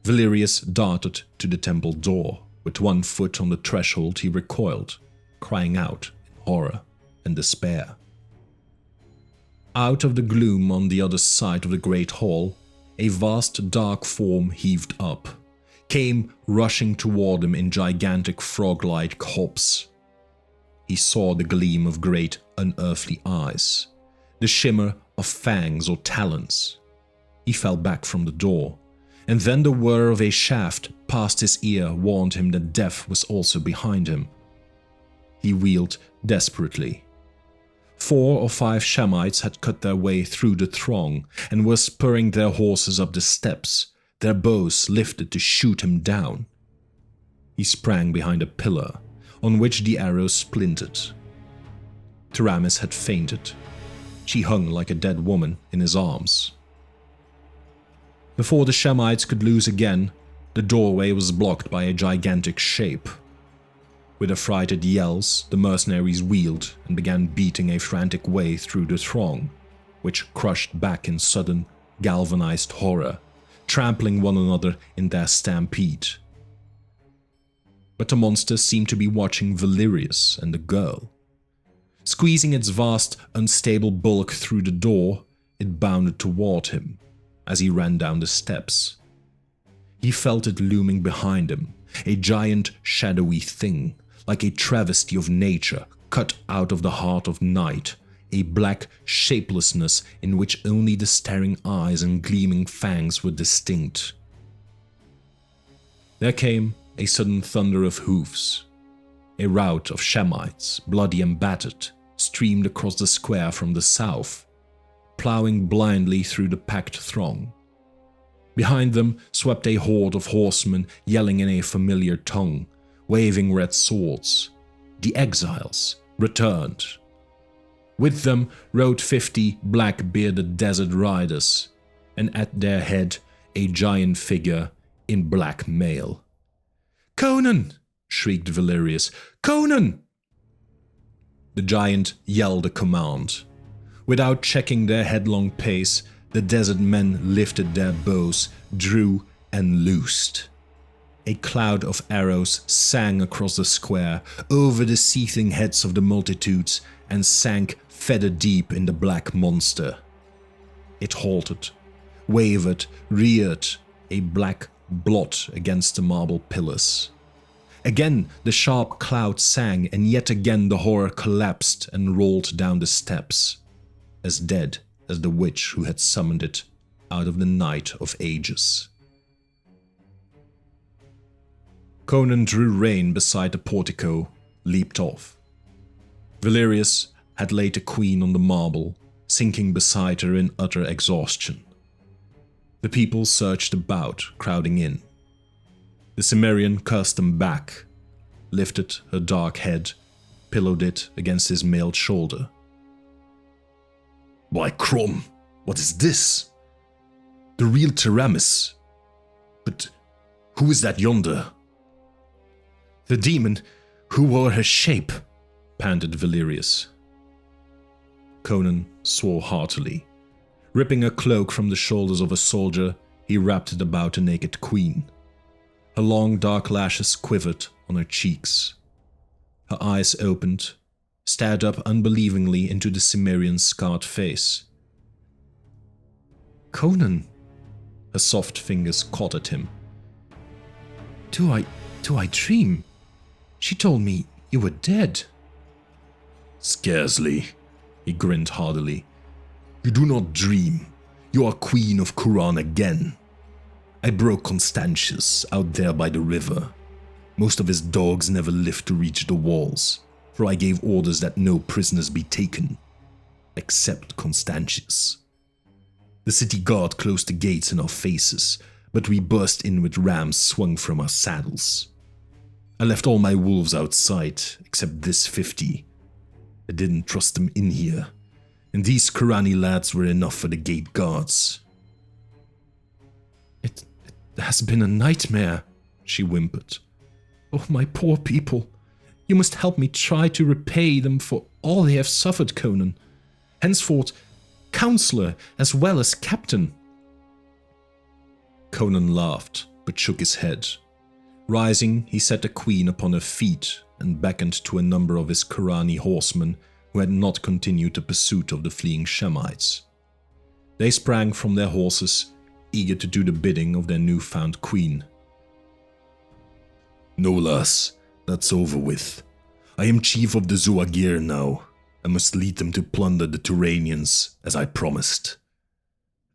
Valerius darted to the temple door. With one foot on the threshold, he recoiled, crying out in horror and despair. Out of the gloom on the other side of the great hall, a vast dark form heaved up, came rushing toward him in gigantic frog-like hops. He saw the gleam of great unearthly eyes, the shimmer of fangs or talons. He fell back from the door, and then the whir of a shaft past his ear warned him that death was also behind him. He wheeled desperately. 4 or 5 Shemites had cut their way through the throng and were spurring their horses up the steps, their bows lifted to shoot him down. He sprang behind a pillar, on which the arrow splintered. Taramis had fainted. She hung like a dead woman in his arms. Before the Shemites could loose again, the doorway was blocked by a gigantic shape. With affrighted yells, the mercenaries wheeled and began beating a frantic way through the throng, which crushed back in sudden, galvanized horror, trampling one another in their stampede. But the monster seemed to be watching Valerius and the girl. Squeezing its vast, unstable bulk through the door, it bounded toward him as he ran down the steps. He felt it looming behind him, a giant, shadowy thing, like a travesty of nature cut out of the heart of night, a black shapelessness in which only the staring eyes and gleaming fangs were distinct. There came a sudden thunder of hoofs. A rout of Shemites, bloody and battered, streamed across the square from the south, plowing blindly through the packed throng. Behind them swept a horde of horsemen yelling in a familiar tongue, waving red swords. The exiles returned. With them rode 50 black-bearded desert riders, and at their head a giant figure in black mail. "Conan!" shrieked Valerius. "Conan!" The giant yelled a command. Without checking their headlong pace, the desert men lifted their bows, drew, and loosed. A cloud of arrows sang across the square, over the seething heads of the multitudes, and sank feather deep in the black monster. It halted, wavered, reared, a black blot against the marble pillars. Again the sharp cloud sang, and yet again the horror collapsed and rolled down the steps, as dead as the witch who had summoned it out of the night of ages. Conan drew rein beside the portico, leaped off. Valerius had laid the queen on the marble, sinking beside her in utter exhaustion. The people surged about, crowding in. The Cimmerian cursed them back, lifted her dark head, pillowed it against his mailed shoulder. "By Crom, what is this? The real Taramis. But who is that yonder?" "The demon who wore her shape," panted Valerius. Conan swore heartily. Ripping a cloak from the shoulders of a soldier, he wrapped it about the naked queen. Her long dark lashes quivered on her cheeks. Her eyes opened, stared up unbelievingly into the Cimmerian's scarred face. "Conan," her soft fingers caught at him. Do I dream? She told me you were dead." "Scarcely," he grinned hardily. "You do not dream. You are Queen of Khauran again. I broke Constantius out there by the river. Most of his dogs never lived to reach the walls, for I gave orders that no prisoners be taken, except Constantius. The city guard closed the gates in our faces, but we burst in with rams swung from our saddles. I left all my wolves outside, except this 50. I didn't trust them in here, and these Khauran lads were enough for the gate guards. It has been a nightmare, she whimpered. Oh, my poor people. You must help me try to repay them for all they have suffered, Conan. Henceforth, counselor as well as captain. Conan laughed, but shook his head. Rising, he set the queen upon her feet and beckoned to a number of his Khauran horsemen who had not continued the pursuit of the fleeing Shemites. They sprang from their horses, eager to do the bidding of their newfound queen. No, lass, that's over with. I am chief of the Zuagir now. I must lead them to plunder the Turanians, as I promised.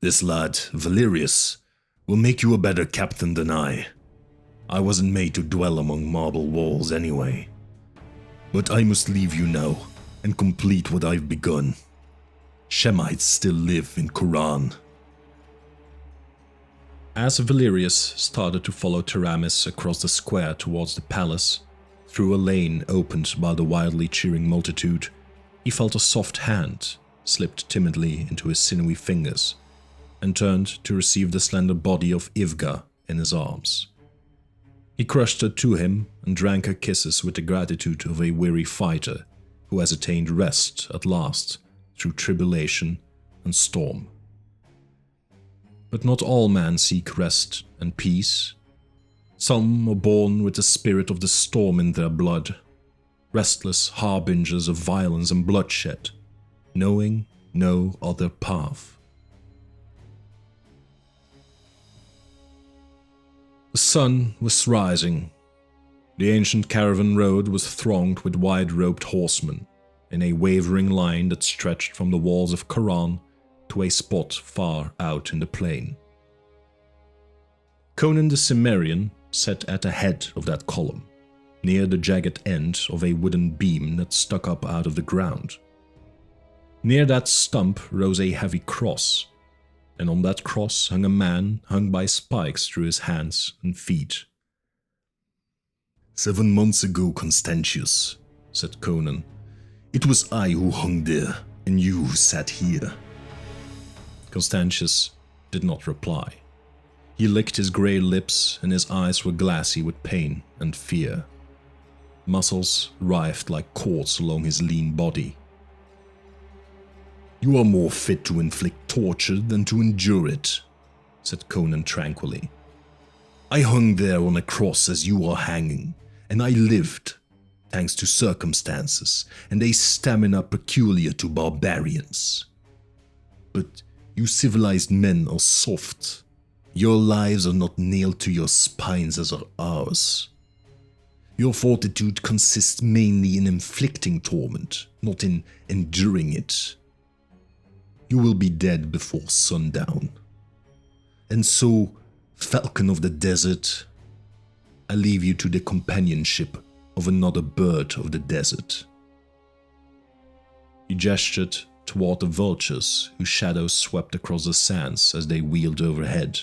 This lad, Valerius, will make you a better captain than I. I wasn't made to dwell among marble walls anyway. But I must leave you now, and complete what I've begun. Shemites still live in Khauran. As Valerius started to follow Taramis across the square towards the palace, through a lane opened by the wildly cheering multitude, he felt a soft hand slipped timidly into his sinewy fingers, and turned to receive the slender body of Ivga in his arms. He crushed her to him and drank her kisses with the gratitude of a weary fighter who has attained rest at last through tribulation and storm. But not all men seek rest and peace. Some are born with the spirit of the storm in their blood, restless harbingers of violence and bloodshed, knowing no other path. The sun was rising. The ancient caravan road was thronged with wide-robed horsemen, in a wavering line that stretched from the walls of Khauran to a spot far out in the plain. Conan the Cimmerian sat at the head of that column, near the jagged end of a wooden beam that stuck up out of the ground. Near that stump rose a heavy cross, and on that cross hung a man hung by spikes through his hands and feet. 7 months ago, Constantius, said Conan, it was I who hung there, and you who sat here. Constantius did not reply. He licked his grey lips, and his eyes were glassy with pain and fear. Muscles writhed like cords along his lean body. You are more fit to inflict torture than to endure it, said Conan tranquilly. I hung there on a cross as you are hanging, and I lived, thanks to circumstances and a stamina peculiar to barbarians. But you civilized men are soft. Your lives are not nailed to your spines as are ours. Your fortitude consists mainly in inflicting torment, not in enduring it. You will be dead before sundown. And so, Falcon of the Desert, I leave you to the companionship of another bird of the desert. He gestured toward the vultures whose shadows swept across the sands as they wheeled overhead.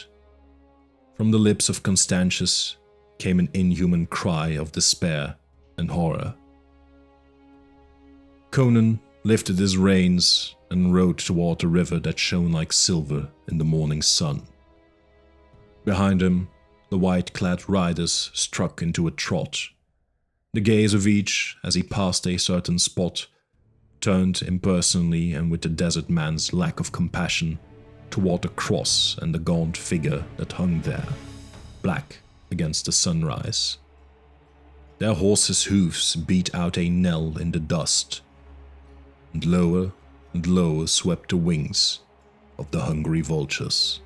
From the lips of Constantius came an inhuman cry of despair and horror. Conan lifted his reins and rode toward the river that shone like silver in the morning sun. Behind him, the white-clad riders struck into a trot. The gaze of each, as he passed a certain spot, turned impersonally and with the desert man's lack of compassion toward the cross and the gaunt figure that hung there, black against the sunrise. Their horses' hoofs beat out a knell in the dust, and lower swept the wings of the hungry vultures.